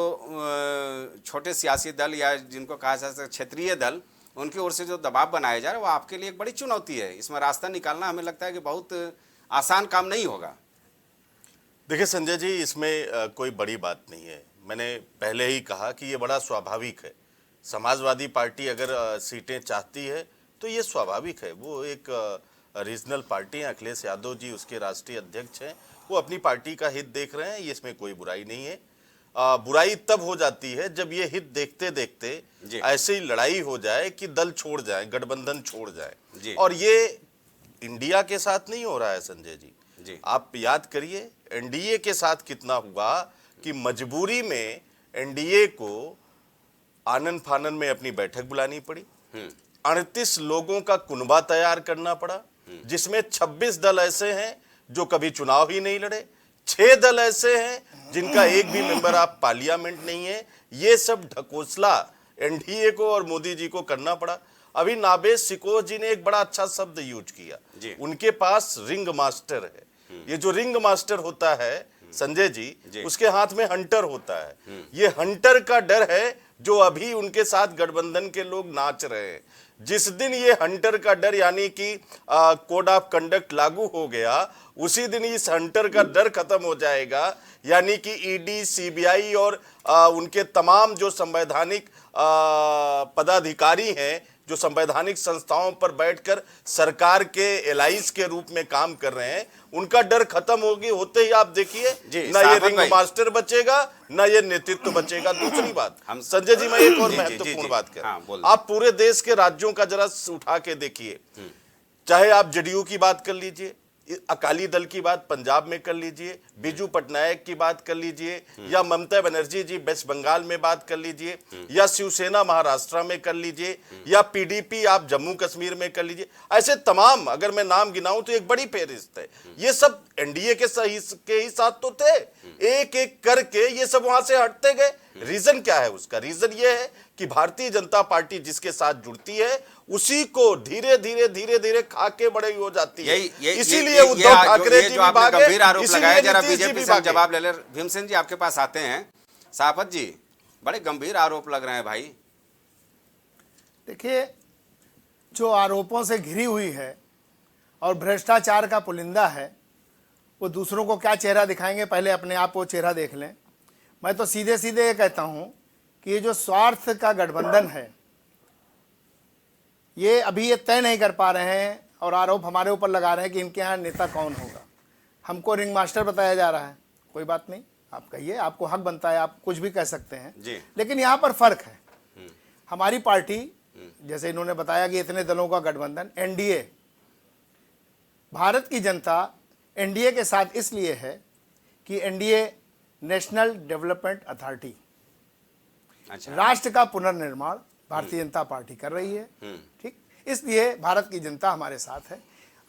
छोटे सियासी दल या जिनको कहा जा सकता है क्षेत्रीय दल, उनकी ओर से जो दबाव बनाया जा रहा है वो आपके लिए एक बड़ी चुनौती है? इसमें रास्ता निकालना हमें लगता है कि बहुत आसान काम नहीं होगा। देखिए संजय जी, इसमें कोई बड़ी बात नहीं है। मैंने पहले ही कहा कि ये बड़ा स्वाभाविक है। समाजवादी पार्टी अगर सीटें चाहती है तो ये स्वाभाविक है। वो एक रीजनल पार्टी है, अखिलेश यादव जी उसके राष्ट्रीय अध्यक्ष हैं, वो अपनी पार्टी का हित देख रहे हैं, ये इसमें कोई बुराई नहीं है। बुराई तब हो जाती है जब ये हित देखते देखते ऐसे ही लड़ाई हो जाए कि दल छोड़ जाए, गठबंधन छोड़ जाए। और ये इंडिया के साथ नहीं हो रहा है संजय जी। आप याद करिए एनडीए के साथ कितना हुआ कि मजबूरी में एनडीए को आनन फानन में अपनी बैठक बुलानी पड़ी, 38 लोगों का कुनबा तैयार करना पड़ा, जिसमें 26 दल ऐसे हैं जो कभी चुनाव ही नहीं लड़े, 6 दल ऐसे हैं जिनका एक भी मेंबर ऑफ पार्लियामेंट नहीं है। ये सब ढकोसला एनडीए को और मोदी जी को करना पड़ा। अभी नावेद सिकोह जी ने एक बड़ा अच्छा शब्द यूज किया, उनके पास रिंग मास्टर है। ये जो रिंग मास्टर होता है संजय जी, उसके हाथ में हंटर होता है। ये हंटर का डर है जो अभी उनके साथ गठबंधन के लोग नाच रहे हैं। जिस दिन ये हंटर का डर यानी कि कोड ऑफ कंडक्ट लागू हो गया, उसी दिन इस हंटर का डर खत्म हो जाएगा। यानी कि ईडी, सीबीआई और उनके तमाम जो संवैधानिक पदाधिकारी हैं, जो संवैधानिक संस्थाओं पर बैठकर सरकार के एलाइज के रूप में काम कर रहे हैं, उनका डर खत्म होगी। होते ही आप देखिए ना ये रिंग मास्टर बचेगा, ना ये नेतृत्व बचेगा। दूसरी बात संजय जी, मैं एक और महत्वपूर्ण बात करूं, आप पूरे देश के राज्यों का जरा उठा के देखिए, चाहे आप जेडीयू की बात कर लीजिए, अकाली दल की बात पंजाब में कर लीजिए, बिजू पटनायक की बात कर लीजिए, या ममता बनर्जी जी वेस्ट बंगाल में बात कर लीजिए, या शिवसेना महाराष्ट्र में कर लीजिए, या पीडीपी आप जम्मू कश्मीर में कर लीजिए। ऐसे तमाम अगर मैं नाम गिनाऊं तो एक बड़ी फेहरिस्त है। ये सब एनडीए के ही साथ तो थे, एक एक करके ये सब वहां से हटते गए। रीजन क्या है उसका? रीजन ये है कि भारतीय जनता पार्टी जिसके साथ जुड़ती है उसी को धीरे धीरे धीरे धीरे खा के बड़े हो जाती है। इसीलिए उद्धव ठाकरे जी भी भागे, गंभीर आरोप लगाए। जरा नीतीश जी बीजेपी भी से भागे। जवाब ले ले। भीमसेन जी आपके पास आते हैं। साफत जी, बड़े गंभीर आरोप लग रहे हैं भाई। देखिए, जो आरोपों से घिरी हुई है और भ्रष्टाचार का पुलिंदा है, वो दूसरों को क्या चेहरा दिखाएंगे, पहले अपने आप वो चेहरा देख लें। मैं तो सीधे सीधे ये कहता हूं कि ये जो स्वार्थ का गठबंधन है, ये अभी ये तय नहीं कर पा रहे हैं और आरोप हमारे ऊपर लगा रहे हैं कि इनके यहाँ नेता कौन होगा। हमको रिंग मास्टर बताया जा रहा है। कोई बात नहीं, आप कहिए, आपको हक बनता है, आप कुछ भी कह सकते हैं जी। लेकिन यहाँ पर फर्क है। हमारी पार्टी, जैसे इन्होंने बताया कि इतने दलों का गठबंधन, एनडीए, भारत की जनता एनडीए के साथ इसलिए है कि एनडीए नेशनल डेवलपमेंट अथॉरिटी, अच्छा, राष्ट्र का पुनर्निर्माण भारतीय जनता पार्टी कर रही है। ठीक, इसलिए भारत की जनता हमारे साथ है।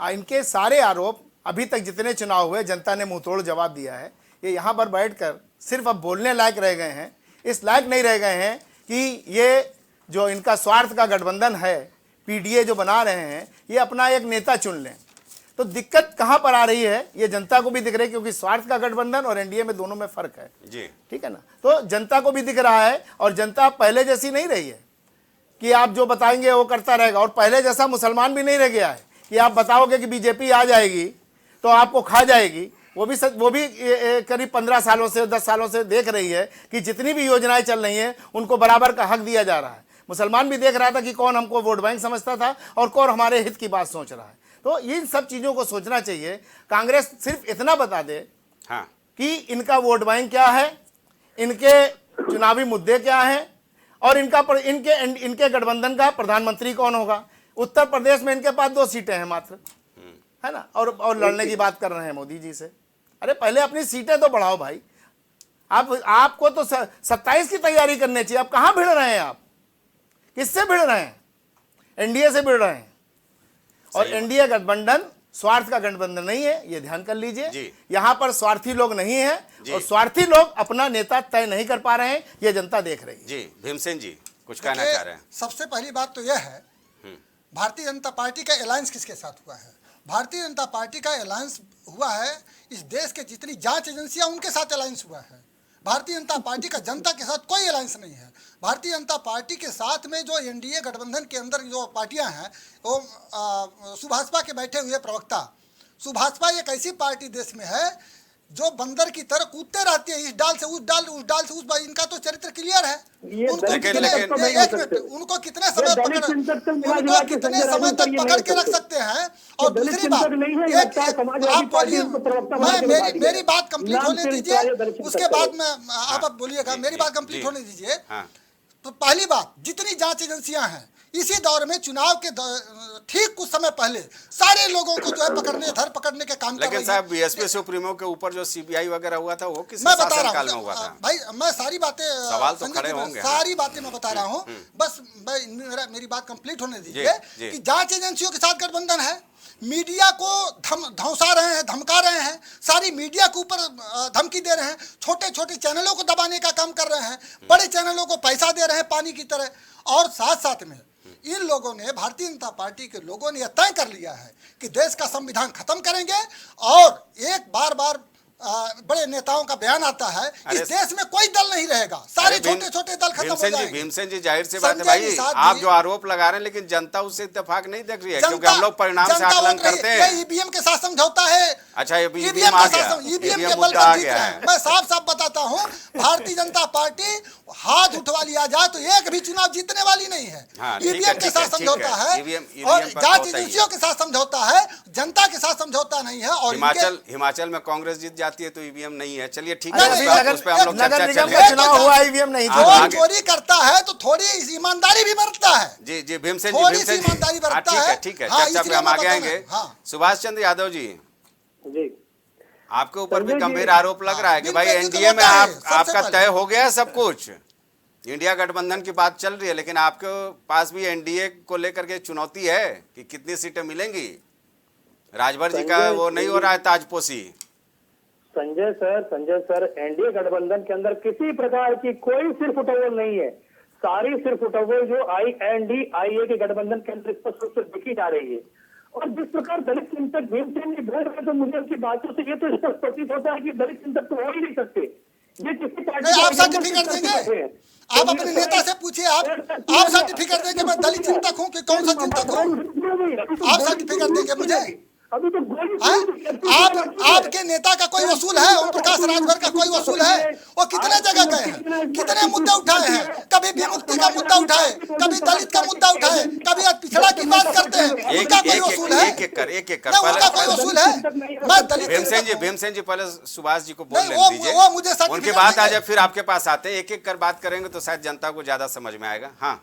इनके सारे आरोप, अभी तक जितने चुनाव हुए, जनता ने मुंहतोड़ जवाब दिया है। ये यहाँ पर बैठकर सिर्फ अब बोलने लायक रह गए हैं, इस लायक नहीं रह गए हैं कि ये जो इनका स्वार्थ का गठबंधन है, पीडीए जो बना रहे हैं, ये अपना एक नेता चुन लें। तो दिक्कत कहाँ पर आ रही है, ये जनता को भी दिख रही है, क्योंकि स्वार्थ का गठबंधन और एनडीए में दोनों में फर्क है जी। ठीक है ना। तो जनता को भी दिख रहा है और जनता पहले जैसी नहीं रही है कि आप जो बताएंगे वो करता रहेगा। और पहले जैसा मुसलमान भी नहीं रह गया है कि आप बताओगे कि बीजेपी आ जाएगी तो आपको खा जाएगी। वो भी करीब 15 सालों से, 10 सालों से देख रही है कि जितनी भी योजनाएं चल रही हैं उनको बराबर का हक दिया जा रहा है। मुसलमान भी देख रहा था कि कौन हमको वोट बैंक समझता था और कौन हमारे हित की बात सोच रहा है। तो इन सब चीज़ों को सोचना चाहिए। कांग्रेस सिर्फ इतना बता दे हाँ, कि इनका वोट बैंक क्या है, इनके चुनावी मुद्दे क्या हैं और इनके गठबंधन का प्रधानमंत्री कौन होगा। उत्तर प्रदेश में इनके पास 2 सीटें हैं मात्र, है ना, और लड़ने की बात कर रहे हैं मोदी जी से। अरे पहले अपनी सीटें तो बढ़ाओ भाई। आपको तो 27 की तैयारी करनी चाहिए। आप कहाँ भिड़ रहे हैं? आप किससे भिड़ रहे हैं? एनडीए से भिड़ रहे हैं। और एनडीए गठबंधन स्वार्थ का गठबंधन नहीं है, ये ध्यान कर लीजिए। यहां पर स्वार्थी लोग नहीं हैं और स्वार्थी लोग अपना नेता तय नहीं कर पा रहे हैं, ये जनता देख रही है। जी भीमसेन जी कुछ कहना चाह रहे हैं? सबसे पहली बात तो यह है, भारतीय जनता पार्टी का अलायंस किसके साथ हुआ है? भारतीय जनता पार्टी का अलायंस हुआ है इस देश के जितनी जांच एजेंसियां, उनके साथ अलायंस हुआ है। भारतीय जनता पार्टी का जनता के साथ कोई अलायंस नहीं है। भारतीय जनता पार्टी के साथ में जो एनडीए गठबंधन के अंदर जो पार्टियां हैं, वो सुभाषपा के बैठे हुए प्रवक्ता, सुभाषपा एक ऐसी पार्टी देश में है जो बंदर की तरह कूदते रहती है, इस डाल से उस डाल, उस डाल से उस डाल। इनका तो चरित्र क्लियर है। उनको कितने समय तक पकड़ के रख सकते हैं। और दूसरी बात, आप बोलिए, मेरी बात कंप्लीट होने दीजिए, उसके बाद में आप बोलिएगा। मेरी बात कंप्लीट होने दीजिए। तो पहली बात, जितनी जांच एजेंसियां हैं, इसी दौर में चुनाव के ठीक कुछ समय पहले सारे लोगों को जो है धर पकड़ने के काम कर रही है। लेकिन साहब बीएसपी सुप्रीमो के ऊपर जो सीबीआई वगैरह हुआ था वो किस शासनकाल में हुआ था? भाई मैं सारी बातें, सवाल तो खड़े होंगे, सारी बातें मैं बता रहा हूँ। बस मेरी बात कंप्लीट होने दीजिए कि जांच एजेंसियों के साथ गठबंधन है, मीडिया को धौंसा रहे हैं, धमका रहे हैं, सारी मीडिया के ऊपर धमकी दे रहे हैं, छोटे छोटे चैनलों को दबाने का काम कर रहे हैं, बड़े चैनलों को पैसा दे रहे हैं पानी की तरह। और साथ साथ में इन लोगों ने, भारतीय जनता पार्टी के लोगों ने यह तय कर लिया है कि देश का संविधान खत्म करेंगे। और एक बार बड़े नेताओं का बयान आता है, इस देश में कोई दल नहीं रहेगा, सारे छोटे छोटे दल खत्म हो जाएंगे। भीमसेन जी जाहिर सी बात है भाई, आप जो आरोप लगा रहे हैं, लेकिन जनता उससे इत्तेफाक नहीं देख रही है, क्योंकि हम लोग परिणाम से आकलन करते हैं। ईवीएम के साथ समझौता है। अच्छा, ईवीएम आ गया, ईवीएम के बल पर जीत रहे हैं। मैं साफ साफ बताता हूँ, भारतीय जनता पार्टी हाथ उठवा लिया जाए तो एक भी चुनाव जीतने वाली नहीं है। ईवीएम के साथ समझौता है और जांच एजेंसियों के साथ समझौता है, जनता के साथ समझौता नहीं है। और हिमाचल में कांग्रेस जीत जाती है तो ईवीएम नहीं है। चलिए ठीक है, उस पे हम लोग चर्चा चलेंगे। चुनाव हुआ, ईवीएम नहीं था। चोरी करता है तो थोड़ी ईमानदारी भी बरतता है। जी भीमसेन जी ईमानदारी बरतता है। ठीक है, चर्चा पे हम आगे आएंगे। सुभाष चंद्र यादव जी, आपके ऊपर भी गंभीर आरोप लग रहा है कि भाई एनडीए में आपका तय हो गया है सब कुछ, इंडिया गठबंधन की बात चल रही है, लेकिन आपके पास भी एनडीए को लेकर के चुनौती है कि कितनी सीटें मिलेंगी। राजभर जी का वो नहीं हो रहा है ताजपोशी। संजय सर एनडीए गठबंधन के अंदर किसी प्रकार की कोई सिर्फ उठौल नहीं है। सारी सिर्फ उठौल जो INDIA के गठबंधन के अंदर स्पष्ट रूप से देखी जा रही है। और जिस प्रकार दलित चिंतक भीमसेन जी बोल रहे, तो मुझे उनकी बातों से ये तो स्पष्ट प्रतीत होता है कि दलित चिंतक तो हो ही नहीं सकते। ये किसी पार्टी आप सर्टिफिकेट देंगे? आप अपने नेता से पूछिए, आप सर्टिफिकेट देंगे मैं दलित चिंतक हूँ कि कौन सा चिंतक हूँ? आप सर्टिफिकेट देंगे मुझे? अभी तो आपके नेता का कोई वसूल है? ओम प्रकाश राजभर का कोई वसूल है? वो कितने जगह गए हैं, कितने मुद्दे उठाए हैं? कभी विमुक्ति का मुद्दा उठाए, कभी दलित का मुद्दा उठाए, कभी पिछड़ा की बात करते हैं। उनका कोई वसूल है? उनका कोई वसूल है? मैं दलित भीमसेन जी पहले सुभाष जी को बोलने दीजिए, वो मुझे उनकी बात आ जाए फिर आपके पास आते हैं। एक एक कर बात करेंगे तो शायद जनता को ज्यादा समझ में आएगा। हाँ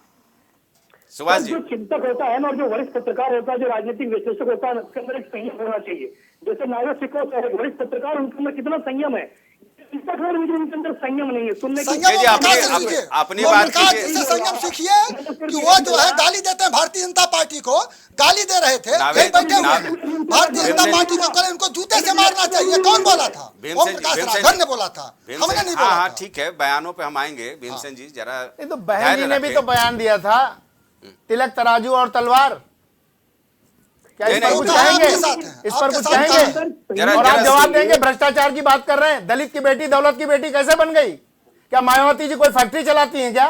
सुभाष जी, जो चिंतक होता है ना और जो वरिष्ठ पत्रकार होता है, जो राजनीतिक विश्लेषक होता है, उसके अंदर एक संयम होना चाहिए। जैसे नागरिक सिकोस है वरिष्ठ पत्रकार, उनके अंदर कितना संयम है। चिंतक है लेकिन उनके अंदर संयम नहीं है। सुनने की अपनी बात कीजिए, संयम सीखिए कि वो जो है गाली देते हैं भारतीय जनता पार्टी को, गाली दे रहे थे बैठे हुए भारतीय जनता पार्टी को, कल इनको जूते से मारना चाहिए। कौन बोला था? ओम प्रकाश राजभर ने बोला था, हमने नहीं बोला। हाँ ठीक है, बयानों पे हम आएंगे। भीमसेन जी जरा, तो बहन जी ने भी तो बयान दिया था, तिलक तराजू और तलवार। क्या इस पर कुछ कहेंगे? इस पर कुछ कहेंगे? और आप जवाब देंगे? भ्रष्टाचार की बात कर रहे हैं। दलित की बेटी दौलत की बेटी कैसे बन गई? क्या मायावती जी कोई फैक्ट्री चलाती हैं क्या?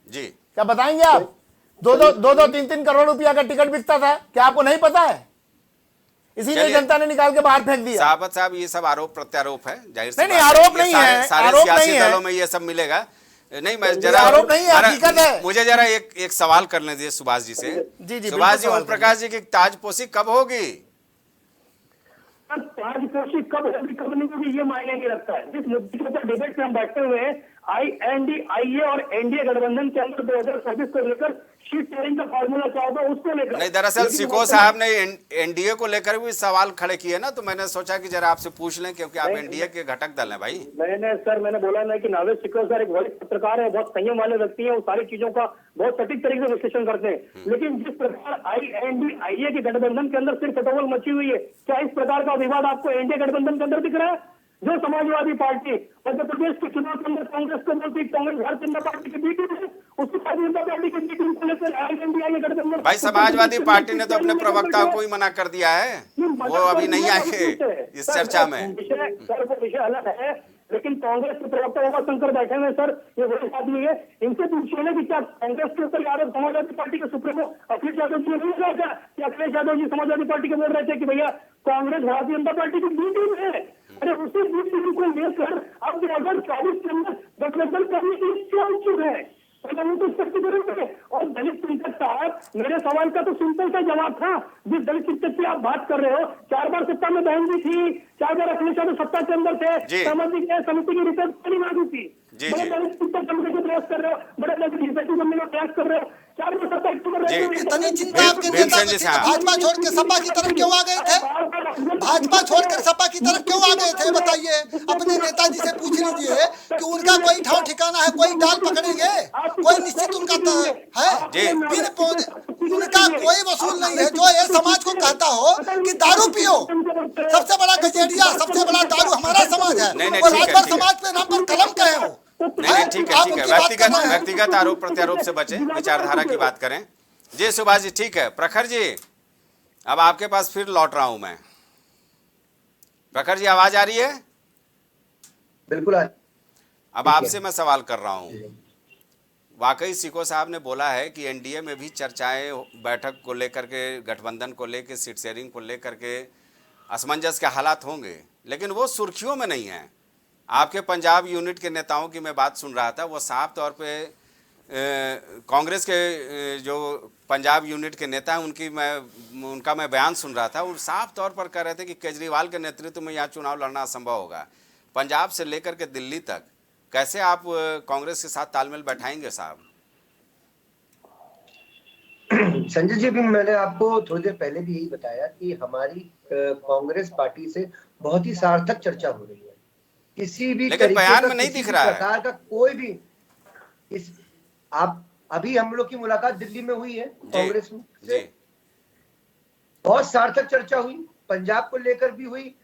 जी क्या बताएंगे आप? दो 3 करोड़ रुपया का टिकट बिकता था, क्या आपको नहीं पता है? इसीलिए जनता ने निकाल के बाहर फेंक दिया। साहबत साहब, ये सब आरोप प्रत्यारोप है, जाहिर नहीं आरोप नहीं है, सारे सियासी दलों में ये सब मिलेगा नहीं। मैं जरा आरोप नहीं है, हकीकत है। मुझे जरा एक सवाल करने दीजिए सुभाष जी से। जी सुभाष जी, ओम प्रकाश जी की ताजपोशी कब होगी? ताजपोशी कब होगी कब नहीं होगी ये मायने नहीं रखता है। जिस मुद्दे के ऊपर डिबेट में हम बैठे हुए हैं, INDIA और एनडीए गठबंधन के अंदर 2024 को लेकर सीट शेयरिंग का फॉर्मूला क्या होगा उसको लेकर नहीं। दरअसल सिको साहब ने एनडीए को लेकर भी सवाल खड़े किए ना, तो मैंने सोचा कि जरा आपसे पूछ लें, क्योंकि आप एनडीए के घटक दल हैं भाई। मैंने बोला ना कि नावेद सिको सर एक वरिष्ठ पत्रकार है, बहुत संयम वाले व्यक्ति हैं, वो सारी चीजों का बहुत सटीक तरीके से विश्लेषण करते हैं। लेकिन जिस प्रकार INDIA के गठबंधन के अंदर सिर्फ हटोल मची हुई है, क्या इस प्रकार का विवाद आपको एनडीए गठबंधन के अंदर दिख रहा है? जो समाजवादी पार्टी मध्य प्रदेश के चुनाव के अंदर कांग्रेस को बोलती, कांग्रेस भारतीय जनता पार्टी की बी टीम है, उसकी भारतीय जनता पार्टी की बी टीम को लेकर INDIA गठबंधन। भाई समाजवादी पार्टी ने तो अपने प्रवक्ता को ही मना कर दिया है, वो अभी नहीं आएंगे इस चर्चा में। सर वो विषय अलग है, लेकिन कांग्रेस के प्रवक्ता उमाशंकर बैठे हुए सर, ये वही आदमी है, इनसे पूछिए ना कि क्या कांग्रेस के ऊपर यादव समाजवादी पार्टी के सुप्रीमो अखिलेश यादव जी नहीं रहा था कि अखिलेश यादव जी समाजवादी पार्टी के बोल रहे थे कि भैया कांग्रेस भारतीय जनता पार्टी की बी टीम है। अरे उसी बी टीम को लेकर अब 2024 के अंदर गठबंधन करने की क्या इच्छुक है? तो स्पष्टीकरण करें। और दलित चिंतक साहब, मेरे सवाल का तो सिंपल सा जवाब था। जिस दलित चिंतक की आप बात कर रहे हो, 4 बार सत्ता में बहन जी थी, 4 बार अखिलेश यादव सत्ता के अंदर थे, सामाजिक न्याय समिति की रिपोर्ट नहीं मांगी थी। बड़े दलित चिंतक बनने का प्रयास कर रहे हो, बड़े दलित चिंतक बनने का प्रयास कर रहे हो, 4 बार सत्ता इतनी चिंता आपके नेता को थी, भाजपा छोड़ के सपा की तरफ क्यों आ गए थे? भाजपा छोड़कर सपा की तरफ क्यों आ गए थे बताइए? अपने नेताजी से पूछ लीजिए कि उनका कोई ठाव ठिकाना है, कोई डाल पकड़ेंगे, कोई निश्चित उनका है, उनका कोई वसूल नहीं है। जो ये समाज को कहता हो कि दारू पियो, सबसे बड़ा गजेड़िया, सबसे बड़ा दारू हमारा समाज है, और राजभर समाज पे नाम पर कलम कहे हो। नहीं ठीक है, व्यक्तिगत आरोप प्रत्यारोप से बचे, विचारधारा की बात करें। जी सुभाष जी, ठीक है। प्रखर जी, अब आपके पास फिर लौट रहा हूं मैं। प्रखर जी, आवाज आ रही है? बिल्कुल। अब आपसे मैं सवाल कर रहा हूं। वाकई सिको साहब ने बोला है कि एनडीए में भी चर्चाएं बैठक को लेकर के, गठबंधन को लेकर, सीट शेयरिंग को लेकर के असमंजस के हालात होंगे, लेकिन वो सुर्खियों में नहीं है। आपके पंजाब यूनिट के नेताओं की मैं बात सुन रहा था, वो साफ तौर पे कांग्रेस के जो पंजाब यूनिट के नेता हैं उनका मैं बयान सुन रहा था। वो साफ तौर पर कह रहे थे कि केजरीवाल के नेतृत्व में यहाँ चुनाव लड़ना असंभव होगा। पंजाब से लेकर के दिल्ली तक कैसे आप कांग्रेस के साथ तालमेल बैठाएंगे साहब? संजय जी, भी मैंने आपको थोड़ी देर पहले भी यही बताया कि हमारी कांग्रेस पार्टी से बहुत ही सार्थक चर्चा हो रही है। किसी भी लेकिन बयान में नहीं दिख रहा है प्रकार का कोई भी आप अभी हम लोग की मुलाकात दिल्ली में हुई है कांग्रेस में से, बहुत सार्थक चर्चा हुई, पंजाब को लेकर भी हुई,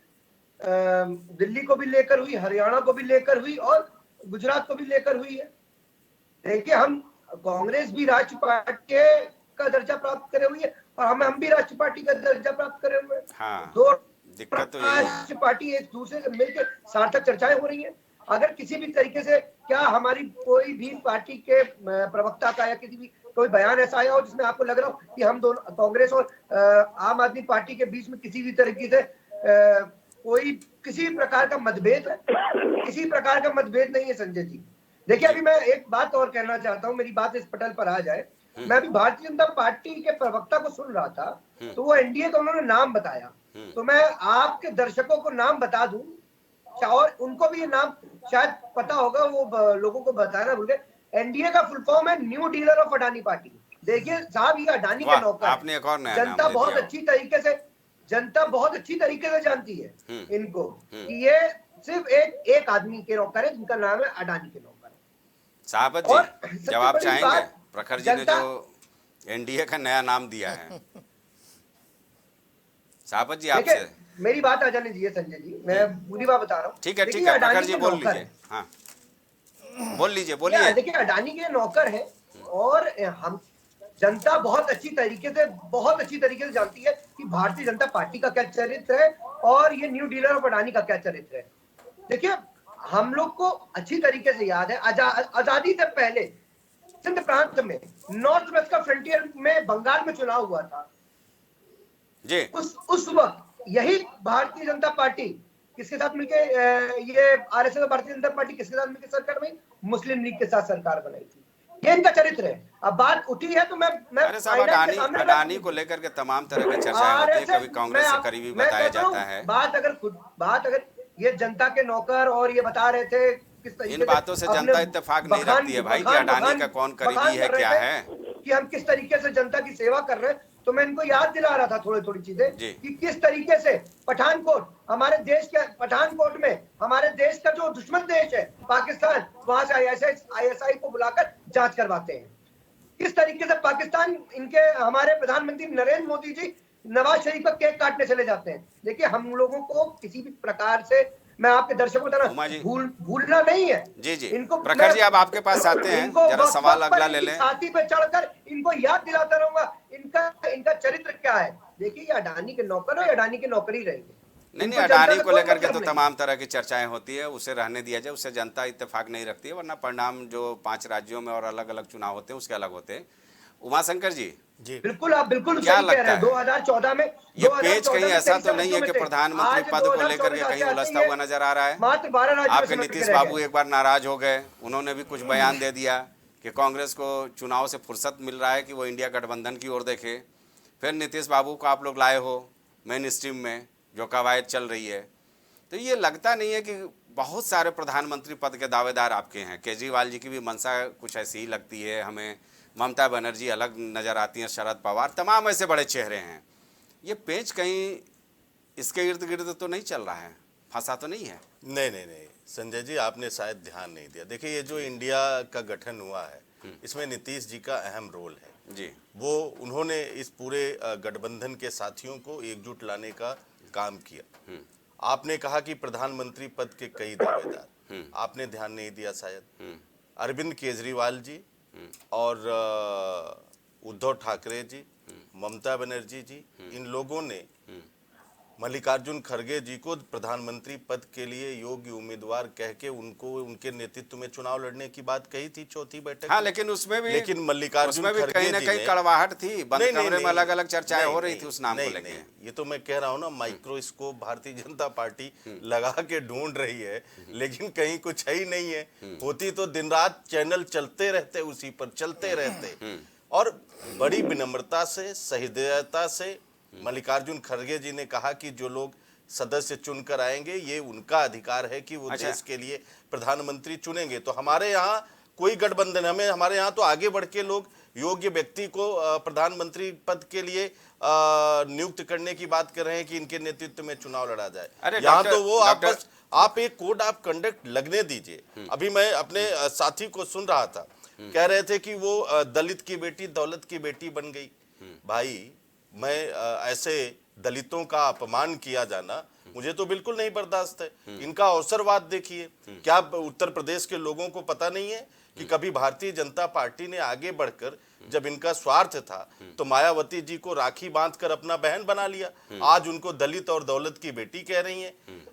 दिल्ली को भी लेकर हुई, हरियाणा को भी लेकर हुई और गुजरात को भी लेकर हुई है। देखिए, हम कांग्रेस भी राष्ट्रीय पार्टी का दर्जा प्राप्त करे हुई है और हम भी राष्ट्रीय पार्टी का दर्जा प्राप्त करे हुए हैं। हाँ, दो दिक्कत तो यही है। राष्ट्रीय पार्टी एक दूसरे से मिलकर सार्थक चर्चाएं हो रही हैं। अगर किसी भी तरीके से क्या हमारी कोई भी पार्टी के प्रवक्ता का या किसी भी कोई बयान ऐसा आया हो जिसमें आपको लग रहा हो कि हम दोनों कांग्रेस और आम आदमी पार्टी के बीच में किसी भी तरीके से कोई किसी प्रकार का मतभेद है, किसी प्रकार का मतभेद नहीं है संजय जी। देखिए, अभी मैं एक बात और कहना चाहता हूं, मेरी बात इस पटल पर आ जाए। मैं अभी भारतीय जनता पार्टी के प्रवक्ता को सुन रहा था, तो वो एनडीए का उन्होंने नाम बताया, तो मैं आपके दर्शकों को नाम बता दूं और उनको भी ये नाम शायद पता होगा, वो लोगों को बताना भूल गए। एनडीए का फुल फॉर्म है new dealer of Adani party. देखिए साहब, ये अडानी के नौकर, आपने एक और नया नाम जनता दे बहुत दिया। अच्छी तरीके से जानती है इनको कि ये सिर्फ एक आदमी के नौकर है जिनका नाम है अडानी के नौकर। साहबत और जी, सबसे जवाब बड़ी चाहेंगे? बात, प्रखर जी ने जो एनडीए का नया नाम दिया है। साहबत जी, आपसे मेरी बात आ जाने दीजिए संजय जी, मैं पूरी बात बता रहा हूँ। ठीक है, प्रखर जी बोल लीजिए। हाँ, बोल लीजिए, बोलिए। देखिए, अडानी के नौकर है और हम जनता बहुत अच्छी तरीके से जानती है कि भारतीय जनता पार्टी का क्या चरित्र है और ये न्यू डीलर ऑफ अडानी का क्या चरित्र है। देखिए, हम लोग को अच्छी तरीके से याद है, आजादी से पहले सिंध प्रांत में नॉर्थ वेस्ट का फ्रंटियर में बंगाल में चुनाव हुआ था जी। उस वक्त यही भारतीय जनता पार्टी किसके साथ मिलके, ये आरएसएस और भारतीय जनता पार्टी किसके साथ मिलकर सरकार बनी? मुस्लिम लीग के साथ सरकार बनाई थी। ये इनका चरित्र है। अब बात उठी है तो मैं अरे साहब, अडानी को लेकर के तमाम तरह की चर्चाएं होती है, कभी कांग्रेस से करीबी बताया जाता है। बात अगर ये जनता के नौकर और ये बता रहे थे किस तरीके इन बातों से जनता इत्तेफाक नहीं रखती है भाई कि अडानी का कौन करीबी है, क्या है, कि हम किस तरीके से जनता की सेवा कर रहे हैं। तो मैं इनको याद दिला रहा था थोड़ी चीजें कि किस तरीके से पठानकोट, हमारे देश के पठानकोट में हमारे देश का जो दुश्मन देश है पाकिस्तान, वहां से आईएसआई को बुलाकर जांच करवाते हैं। किस तरीके से पाकिस्तान इनके हमारे प्रधानमंत्री नरेंद्र मोदी जी नवाज शरीफ का केक काटने चले जाते हैं। देखिए, हम लोगों को किसी भी प्रकार से, मैं आपके दर्शकों को बताना, भूलना नहीं है। जी जी, प्रखर जी, अब आपके पास आते हैं, जरा सवाल अगला ले लें। छाती पे चढ़कर इनको याद दिलाता रहूंगा इनका चरित्र क्या है। देखिए, ये अडानी के नौकर है, अडानी के नौकरी रहेंगे। नहीं, अडानी को लेकर के तो तमाम तरह की चर्चाएं होती है, उसे रहने दिया जाए, उससे जनता इत्तेफाक नहीं रखती है, वरना परिणाम जो 5 राज्यों में और अलग अलग चुनाव होते हैं उसके अलग होते हैं। उमाशंकर जी, बिल्कुल, आप बिल्कुल क्या सही कह रहे हैं। 2014 में ये पेज कहीं ऐसा तो नहीं है कि प्रधानमंत्री पद को लेकर के कहीं उलझता हुआ नजर आ रहा है? मात्र 12 राज्यों आपके नीतीश बाबू एक बार नाराज हो गए, उन्होंने भी कुछ बयान दे दिया कि कांग्रेस को चुनाव से फुर्सत मिल रहा है कि वो इंडिया गठबंधन की ओर देखे। फिर नीतीश बाबू को आप लोग लाए हो मेन स्ट्रीम में, जो कवायद चल रही है। तो ये लगता नहीं है कि बहुत सारे प्रधानमंत्री पद के दावेदार आपके हैं। केजरीवाल जी की भी मंशा कुछ ऐसी ही लगती है हमें, ममता बनर्जी अलग नज़र आती हैं, शरद पवार, तमाम ऐसे बड़े चेहरे हैं। ये पेच कहीं इसके इर्द गिर्द तो नहीं चल रहा है, फंसा तो नहीं है? नहीं संजय जी, आपने शायद ध्यान नहीं दिया। देखिए, ये जो इंडिया का गठन हुआ है, इसमें नीतीश जी का अहम रोल है जी। वो उन्होंने इस पूरे गठबंधन के साथियों को एकजुट लाने का काम किया। आपने कहा कि प्रधानमंत्री पद के कई दावेदार, आपने ध्यान नहीं दिया शायद। अरविंद केजरीवाल जी और उद्धव ठाकरे जी, ममता बनर्जी जी, इन लोगों ने मल्लिकार्जुन खड़गे जी को प्रधानमंत्री पद के लिए योग्य उम्मीदवार कह के उनको उनके नेतृत्व में चुनाव लड़ने की बात कही थी चौथी बैठक। हाँ, लेकिन उसमें मल्लिकार्जुन खड़गे कहीं ना कहीं कड़वाहट थी, बंद कमरे में अलग अलग चर्चाएं हो रही थी उस नाम को लेकर। ये तो मैं कह रहा हूँ ना, माइक्रोस्कोप भारतीय जनता पार्टी लगा के ढूंढ रही है, लेकिन कहीं कुछ है ही नहीं है। होती तो दिन रात चैनल चलते रहते, उसी पर चलते रहते। और बड़ी विनम्रता से, सहृदयता से मल्लिकार्जुन खड़गे जी ने कहा कि जो लोग सदस्य चुनकर आएंगे, ये उनका अधिकार है कि वो देश के लिए प्रधानमंत्री चुनेंगे। तो हमारे यहाँ कोई गठबंधन, हमारे यहाँ तो आगे बढ़ के लोग योग्य व्यक्ति को प्रधानमंत्री पद के लिए नियुक्त करने की बात कर रहे हैं कि इनके नेतृत्व में चुनाव लड़ा जाए। यहाँ तो वो आप एक कोड ऑफ कंडक्ट लगने दीजिए। अभी मैं अपने साथी को सुन रहा था, कह रहे थे कि वो दलित की बेटी दौलत की बेटी बन गई। भाई, मैं ऐसे दलितों का अपमान किया जाना मुझे तो बिल्कुल नहीं बर्दाश्त है। इनका अवसरवाद देखिए, क्या उत्तर प्रदेश के लोगों को पता नहीं है कि कभी भारतीय जनता पार्टी ने आगे बढ़कर, जब इनका स्वार्थ था तो मायावती जी को राखी बांधकर अपना बहन बना लिया, आज उनको दलित और दौलत की बेटी कह रही हैं।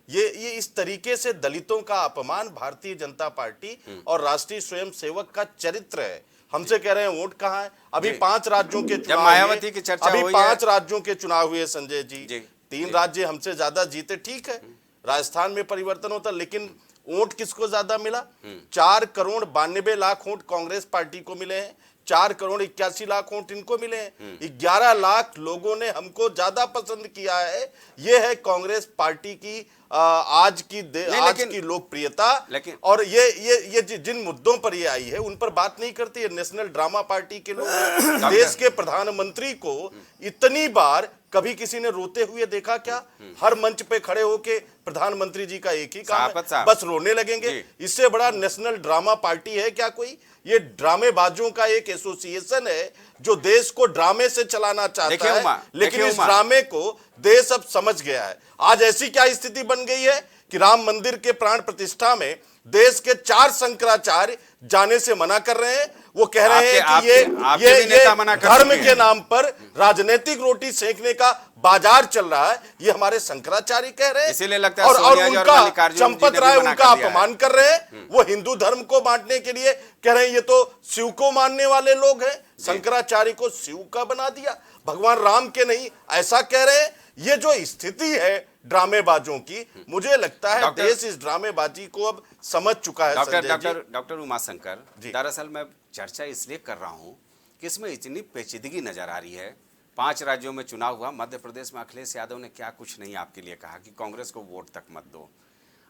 ये इस तरीके से दलितों का अपमान भारतीय जनता पार्टी और राष्ट्रीय स्वयंसेवक का चरित्र है। हमसे कह रहे हैं वोट कहाँ है? अभी 5 राज्यों के चुनाव, मायावती की चर्चा अभी हुई 5 राज्यों के चुनाव हुए संजय जी, जी 3 राज्य हमसे ज्यादा जीते, ठीक है, राजस्थान में परिवर्तन होता, लेकिन वोट किसको ज्यादा मिला? 4 करोड़ 92 लाख वोट कांग्रेस पार्टी को मिले हैं, 4 करोड़ 81 लाख वोट इनको मिले हैं। 11 लाख लोगों ने हमको ज्यादा पसंद किया है। ये है कांग्रेस पार्टी की आज की लोकप्रियता। और ये जिन मुद्दों पर ये आई है उन पर बात नहीं करती है। नेशनल ड्रामा पार्टी के लोग देश के प्रधानमंत्री को इतनी बार कभी किसी ने रोते हुए देखा क्या? हर मंच पे खड़े होके प्रधानमंत्री जी का एक ही काम है, बस रोने लगेंगे। इससे बड़ा नेशनल ड्रामा पार्टी है क्या कोई? ये ड्रामेबाजों का एक एसोसिएशन है जो देश को ड्रामे से चलाना चाहता है, लेकिन इस ड्रामे को देश अब समझ गया है। आज ऐसी क्या स्थिति बन गई है कि राम मंदिर के प्राण प्रतिष्ठा में देश के 4 शंकराचार्य जाने से मना कर रहे हैं। वो कह रहे हैं कि ये धर्म के नाम पर राजनीतिक रोटी सेकने का बाजार चल रहा है, ये हमारे शंकराचार्य कह रहे हैं। इसीलिए लगता है और उनका चंपत राय उनका अपमान कर रहे हैं। वो हिंदू धर्म को बांटने के लिए कह रहे हैं ये तो शिव को मानने वाले लोग हैं, शंकराचार्य को शिव का बना दिया, भगवान राम के नहीं, ऐसा कह रहे हैं। ये जो स्थिति है ड्रामेबाजों की, मुझे लगता है देश इस ड्रामेबाजी को अब समझ चुका है। डॉक्टर उमाशंकर, दरअसल मैं चर्चा इसलिए कर रहा हूं कि इसमें इतनी पेचीदगी नजर आ रही है। 5 राज्यों में चुनाव हुआ, मध्य प्रदेश में अखिलेश यादव ने क्या कुछ नहीं आपके लिए कहा कि कांग्रेस को वोट तक मत दो।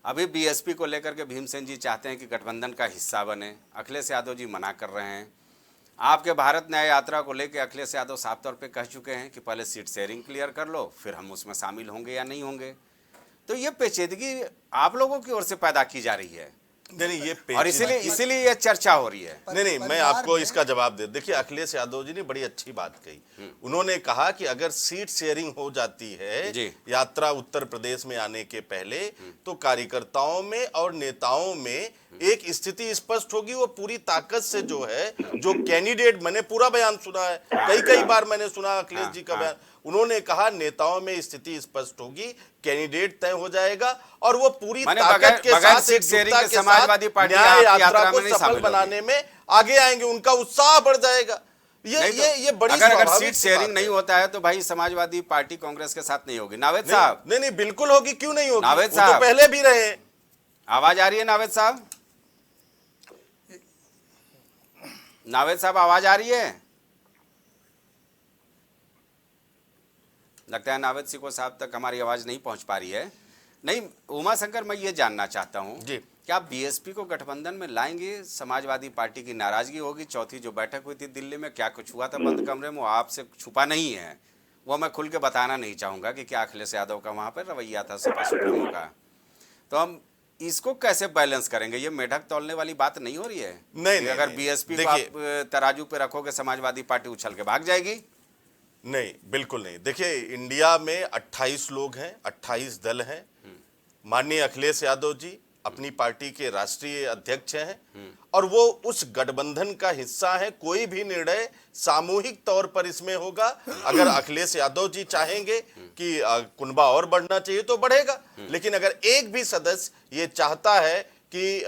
अभी बीएसपी को लेकर के भीमसेन जी चाहते हैं कि गठबंधन का हिस्सा बने, अखिलेश यादव जी मना कर रहे हैं। आपके भारत न्याय यात्रा को लेकर अखिलेश यादव साफ तौर पे कह चुके हैं कि पहले सीट शेयरिंग क्लियर कर लो, फिर हम उसमें शामिल होंगे या नहीं होंगे। तो ये पेचीदगी आप लोगों की ओर से पैदा की जा रही है। नहीं, ये और इसीलिए ये चर्चा हो रही है। नहीं, मैं आपको इसका जवाब दे। देखिए, अखिलेश यादव जी ने बड़ी अच्छी बात कही। उन्होंने कहा कि अगर सीट शेयरिंग हो जाती है यात्रा उत्तर प्रदेश में आने के पहले, तो कार्यकर्ताओं में और नेताओं में एक स्थिति स्पष्ट होगी। वो पूरी ताकत से जो है, जो कैंडिडेट, मैंने पूरा बयान सुना है, कई बार मैंने सुना अखिलेश जी का बयान। उन्होंने कहा नेताओं में स्थिति स्पष्ट होगी, कैंडिडेट तय हो जाएगा और वो पूरी ताकत के साथ समाजवादी पार्टी न्याय यात्रा को सफल बनाने में आगे आएंगे, उनका उत्साह बढ़ जाएगा। ये बड़ी अगर सीट शेयरिंग नहीं होता है तो भाई समाजवादी पार्टी कांग्रेस के साथ नहीं होगी। नावेद साहब, नहीं, बिल्कुल होगी, क्यों नहीं होगी? नावेद साहब तो पहले भी रहे। आवाज आ रही है नावेद साहब? नावेद साहब आवाज आ रही है? लगता है नावेद सिको साहब तक हमारी आवाज नहीं पहुंच पा रही है। नहीं, उमाशंकर, मैं ये जानना चाहता हूं जी, क्या बीएसपी को गठबंधन में लाएंगे? समाजवादी पार्टी की नाराजगी होगी। चौथी जो बैठक हुई थी दिल्ली में, क्या कुछ हुआ था बंद कमरे में, वो आपसे छुपा नहीं है, वो मैं खुल के बताना नहीं चाहूंगा कि क्या अखिलेश यादव का वहां पर रवैया था सपा सुप्रीमो का। तो हम इसको कैसे बैलेंस करेंगे? ये मेढक तोलने वाली बात नहीं हो रही है? नहीं, अगर बीएसपी को आप तराजू पे रखोगे समाजवादी पार्टी उछल के भाग जाएगी? नहीं, बिल्कुल नहीं। देखिए, इंडिया में 28 लोग हैं, 28 दल हैं। माननीय अखिलेश यादव जी अपनी पार्टी के राष्ट्रीय अध्यक्ष हैं और वो उस गठबंधन का हिस्सा है। कोई भी निर्णय सामूहिक तौर पर इसमें होगा। अगर अखिलेश यादव जी चाहेंगे कि कुनबा और बढ़ना चाहिए तो बढ़ेगा, लेकिन अगर एक भी सदस्य ये चाहता है कि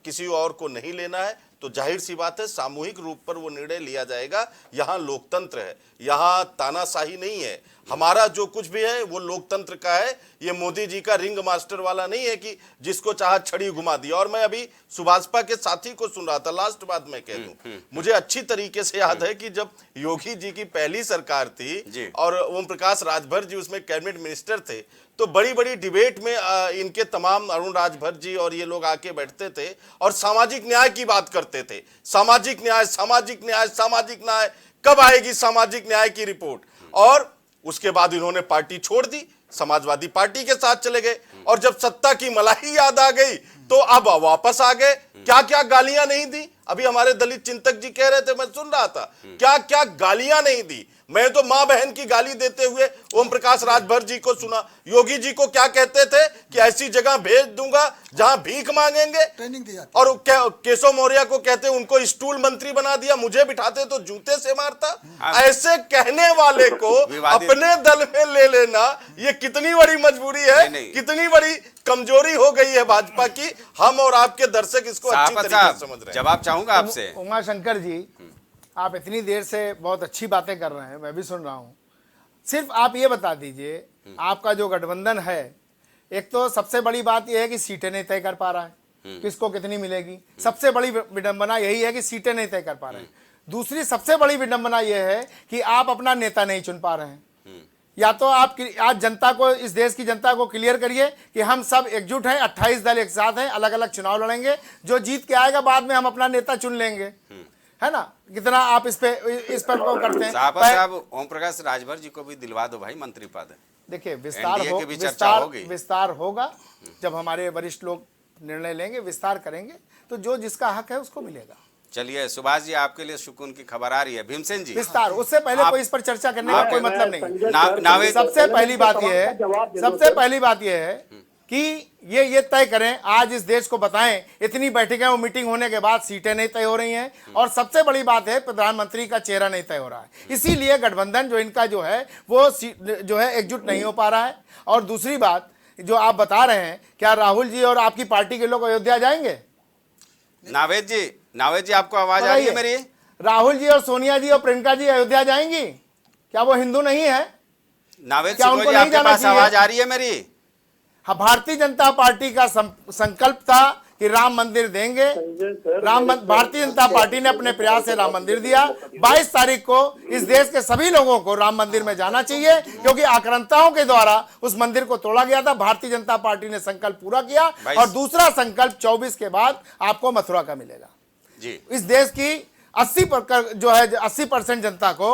किसी और को नहीं लेना है तो जाहिर सी बात है सामूहिक रूप पर वो निर्णय लिया जाएगा। यहाँ लोकतंत्र है, यहाँ तानाशाही नहीं है। हमारा जो कुछ भी है वो लोकतंत्र का है। ये मोदी जी का रिंग मास्टर वाला नहीं है कि जिसको चाहा छड़ी घुमा दिया। और मैं अभी सुभाषपा के साथी को सुन रहा था, लास्ट बात मैं कह दूं, मुझे अच्छी तरीके से याद है कि जब योगी जी की पहली सरकार थी और ओम प्रकाश राजभर जी उसमें कैबिनेट मिनिस्टर थे, तो बड़ी बड़ी डिबेट में इनके तमाम अरुण राजभर जी और ये लोग आके बैठते थे और सामाजिक न्याय की बात करते थे। सामाजिक न्याय, सामाजिक न्याय, सामाजिक न्याय, कब आएगी सामाजिक न्याय की रिपोर्ट? और उसके बाद इन्होंने पार्टी छोड़ दी, समाजवादी पार्टी के साथ चले गए और जब सत्ता की मलाई याद आ गई तो अब वापस आ गए। क्या क्या गालियां नहीं दी? अभी हमारे दलित चिंतक जी कह रहे थे, मैं सुन रहा था, क्या क्या गालियां नहीं दी। मैं तो मां बहन की गाली देते हुए ओम प्रकाश राजभर जी को सुना। योगी जी को क्या कहते थे कि ऐसी जगह भेज दूंगा जहां भीख मांगेंगे, ट्रेनिंग दी जाती। और केशव मौर्य को कहते उनको स्टूल मंत्री बना दिया, मुझे बिठाते तो जूते से मारता। ऐसे कहने वाले को अपने दल में ले लेना, ये कितनी बड़ी मजबूरी है, कितनी बड़ी कमजोरी हो गई है भाजपा की। हम और आपके दर्शक इसको अच्छी तरीके से समझ रहे हैं। जवाब चाहूंगा आपसे। उमाशंकर जी, आप इतनी देर से बहुत अच्छी बातें कर रहे हैं, मैं भी सुन रहा हूं। सिर्फ आप ये बता दीजिए, आपका जो गठबंधन है, एक तो सबसे बड़ी बात यह है कि सीटें नहीं तय कर पा रहा है, किसको कितनी मिलेगी। सबसे बड़ी विडंबना यही है कि सीटें नहीं तय कर पा रहे हैं। दूसरी सबसे बड़ी विडंबना यह है कि आप अपना नेता नहीं चुन पा रहे हैं। या तो आप आज जनता को, इस देश की जनता को क्लियर करिए कि हम सब एकजुट हैं, 28 दल एक साथ हैं, अलग अलग चुनाव लड़ेंगे, जो जीत के आएगा बाद में हम अपना नेता चुन लेंगे, है ना। कितना आप इस पर को करते हैं। साहब ओम प्रकाश राजभर जी को भी दिलवा दो भाई मंत्री पद। देखिए विस्तार होगा जब हमारे वरिष्ठ लोग निर्णय लेंगे, विस्तार करेंगे तो जो जिसका हक है उसको मिलेगा। चलिए सुभाष जी, आपके लिए सुकून की खबर आ रही है। भीमसेन जी, विस्तार, उससे पहले कोई इस पर चर्चा करने का कोई मतलब नहीं। सबसे पहली बात यह है कि ये तय करें, आज इस देश को बताएं, इतनी बैठकें और मीटिंग होने के बाद सीटें नहीं तय हो रही हैं, और सबसे बड़ी बात है प्रधानमंत्री का चेहरा नहीं तय हो रहा है। इसीलिए गठबंधन जो इनका जो है वो जो है एकजुट नहीं हो पा रहा है। और दूसरी बात जो आप बता रहे हैं, क्या राहुल जी और आपकी पार्टी के लोग अयोध्या जाएंगे? नावेद जी आपको आवाज आ रही है मेरी? राहुल जी और सोनिया जी और प्रियंका जी अयोध्या जाएंगी? क्या वो हिंदू नहीं है? नावेद जी, आपके पास आवाज आ रही है मेरी? हाँ, भारतीय जनता पार्टी का संकल्प था कि राम मंदिर देंगे। भारतीय जनता पार्टी ने अपने प्रयास से राम मंदिर दिया। 22 तारीख को इस देश के सभी लोगों को राम मंदिर में जाना चाहिए, क्योंकि आक्रांताओं के द्वारा उस मंदिर को तोड़ा गया था। भारतीय जनता पार्टी ने संकल्प पूरा किया, और दूसरा संकल्प 24 के बाद आपको मथुरा का मिलेगा जी। इस देश की 80% जनता को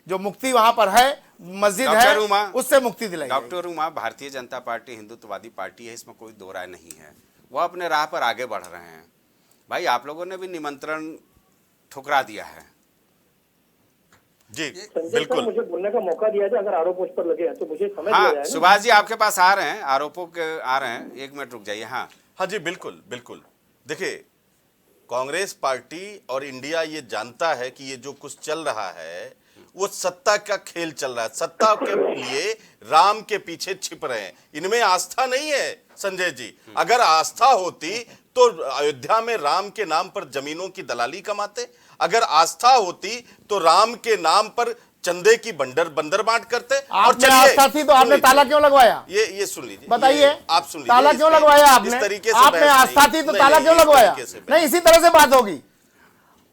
जो मुक्ति वहां पर है, मस्जिद है, उससे मुक्ति दिलाई। डॉक्टर उमा, भारतीय जनता पार्टी हिंदुत्ववादी पार्टी है, इसमें कोई दो राय नहीं है। वो अपने राह पर आगे बढ़ रहे हैं। भाई आप लोगों ने भी निमंत्रण ठुकरा दिया है। जी बिल्कुल, मुझे बोलने का मौका दिया जाए, अगर आरोप उस पर लगे हैं तो मुझे समझ हाँ, लिया जाए। सुभाष जी आपके पास आ रहे हैं, आरोपों के आ रहे हैं, 1 मिनट रुक जाइए। हाँ जी बिल्कुल बिल्कुल। देखिए, कांग्रेस पार्टी और इंडिया ये जानता है कि ये जो कुछ चल रहा है वो सत्ता का खेल चल रहा है। सत्ता के लिए राम के पीछे छिप रहे हैं। इनमें आस्था नहीं है संजय जी। अगर आस्था होती तो अयोध्या में राम के नाम पर जमीनों की दलाली कमाते। अगर आस्था होती तो राम के नाम पर चंदे की बंदर बांट करते। और चलिए, आस्था थी तो आपने ताला क्यों लगवाया? ये सुन लीजिए, बताइए, आप सुन लीजिए, ताला क्यों लगवाया आपने? इस तरीके से आपने आस्था थी तो ताला क्यों लगवाया? नहीं, इसी तरह से बात होगी।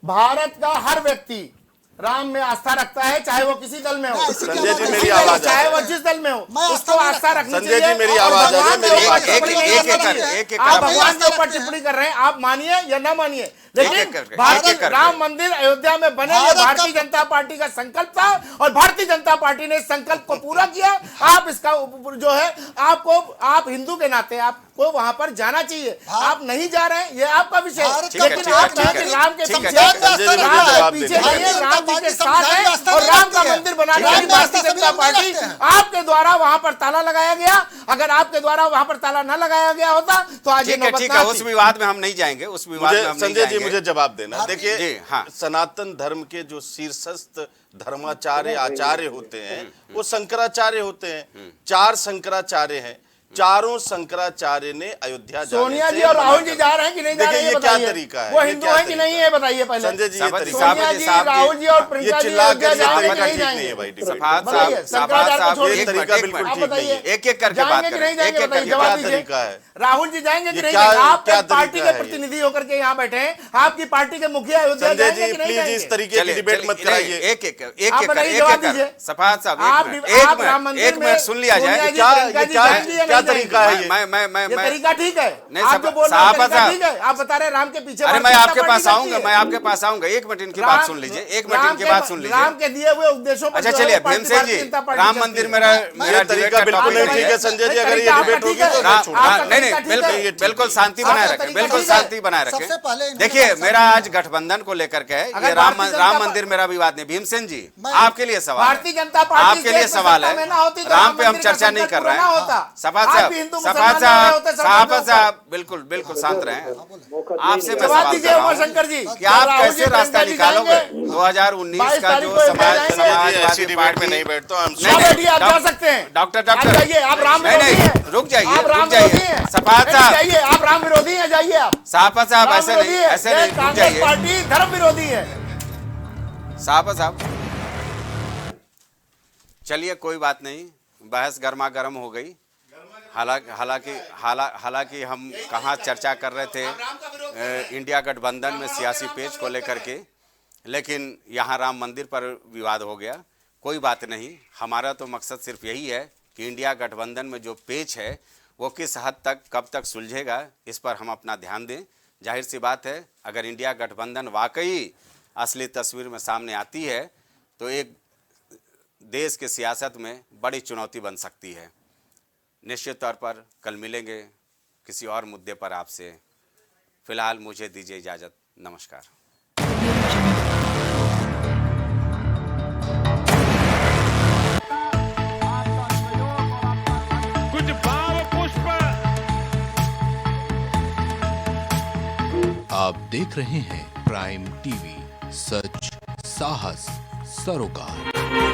भारत का हर व्यक्ति राम में आस्था रखता है, चाहे वो किसी दल में हो। संजय जी मेरी आवाज, चाहे वो जिस दल में हो, उसको आस्था रखनी चाहिए। संजय जी मेरी आवाज आ रही है। आप भगवान के ऊपर टिप्पणी कर रहे हैं, आप मानिए या ना मानिए, लेकिन भारत राम मंदिर अयोध्या में बने, ये भारतीय जनता पार्टी का संकल्प था, और भारतीय जनता पार्टी ने इस संकल्प को पूरा किया। आप इसका जो है, आप हिंदू के नाते आपको वहां पर जाना चाहिए। आप नहीं जा रहे हैं, ये आपका विषय, लेकिन आप राम के पीछे नहीं, राम जी के साथ है, और राम का मंदिर बनाने वाली भारतीय जनता पार्टी, आपके द्वारा वहां पर ताला लगाया गया। अगर आपके द्वारा वहां पर ताला न लगाया गया होता तो आज ये नौबत ना आती। उस विवाद में हम नहीं जाएंगे, उस विवाद में हम नहीं जाएंगे। मुझे जवाब देना। देखिए, सनातन धर्म के जो शीर्षस्थ धर्माचार्य आचार्य होते हैं वो शंकराचार्य होते हैं। 4 शंकराचार्य हैं। चारों शंकराचार्य ने अयोध्या जाने सोनिया जी और राहुल जी जा रहे हैं कि नहीं जा रहे हैं? ये क्या तरीका है? वो हिंदू है कि नहीं है बताइए पहले। संजय जी, सोनिया जी, राहुल जी और प्रियंका जी अयोध्या जाएंगे कि नहीं जाएंगे? एक-एक करके बात करें। जवाब दीजिए, राहुल जी जाएंगे कि नहीं जाएंगे? आप पार्टी के प्रतिनिधि होकर के यहाँ बैठे हैं, आपकी पार्टी के मुखिया अयोध्या जाएंगे कि नहीं जाएंगे? इस तरीके की डिबेट मत कराइए। एक जवाब दीजिए। सफात साहब, एक मिनट सुन लिया जाए। क्या तरीका है ये। ये तरीका ठीक है? नहीं, आप जो बोल रहे हैं साहब, तरीका ठीक है? आप बता रहे हैं राम के पीछे अरे मैं भारतीय आपके जनता पास पार्टी आऊंगा, करती मैं है। आपके पास आऊंगा, एक मिनट इनकी बात सुन लीजिए, एक मिनट इनकी बात सुन लीजिए। राम के दिए हुए उपदेशों पर अच्छा जो है चलिए वो पार्टी भीमसेन जी, भारतीय जनता पार्टी राम करती मंदिर है। मेरा ये तरीका बिल्कुल नहीं ठीक है संजय जी, अगर ये डिबेट होगी तो मैं छूटा। नहीं, बिल्कुल शांति बनाए रखें, बिल्कुल शांति बनाए सबसे पहले रखें। इन्होंने देखिए बात मेरा आज गठबंधन को लेकर के है, अगर ये भारतीय जनता राम मंदिर मेरा विवाद नहीं। भीमसेन जी आपके लिए सवाल भारतीय है, जनता पार्टी आपके लिए सवाल है, राम पे हम चर्चा नहीं कर रहे हैं। सफात साहब बिल्कुल बिल्कुल शांत रहें। आपसे मैं जवाब सवाल दीजिए कर रहा उमा हूं शंकर जी, कि आप राहुल कैसे जी रास्ता प्रियंका जी निकालोगे जाएंगे? 2019 22 का तारीख जो को इंडिया जाएंगे। ऐसी समाजवादी डिबेट में पार्टी नहीं बैठता हूं, हम आप बैठिए, आप जा सकते हैं। डॉक्टर आप जाइए, आप राम नहीं विरोधी हैं। नहीं रुक जाइए, आप राम रुक जाइए विरोधी हैं। सफात नहीं, साहब, जाइए, आप राम विरोधी हैं, जाइए आप। साहब राम ऐसे विरोधी नहीं, हैं। ऐसे ये नहीं, रुक कांग्रेस जाइए पार्टी धर्म विरोधी है। साहब। चलिए कोई बात नहीं, बहस गर्मा गर्म हो गई। हालांकि हम कहाँ चर्चा कर रहे थे इंडिया गठबंधन में सियासी पेच को लेकर के, लेकिन यहाँ राम मंदिर पर विवाद हो गया। कोई बात नहीं, हमारा तो मकसद सिर्फ यही है कि इंडिया गठबंधन में जो पेच है वो किस हद तक कब तक सुलझेगा, इस पर हम अपना ध्यान दें। जाहिर सी बात है, अगर इंडिया गठबंधन वाकई असली तस्वीर में सामने आती है तो एक देश के सियासत में बड़ी चुनौती बन सकती है। निश्चित तौर पर कल मिलेंगे किसी और मुद्दे पर आपसे। फिलहाल मुझे दीजिए इजाज़त, नमस्कार। कुछ भाव पुष्प। आप देख रहे हैं प्राइम टीवी, सच साहस सरोकार।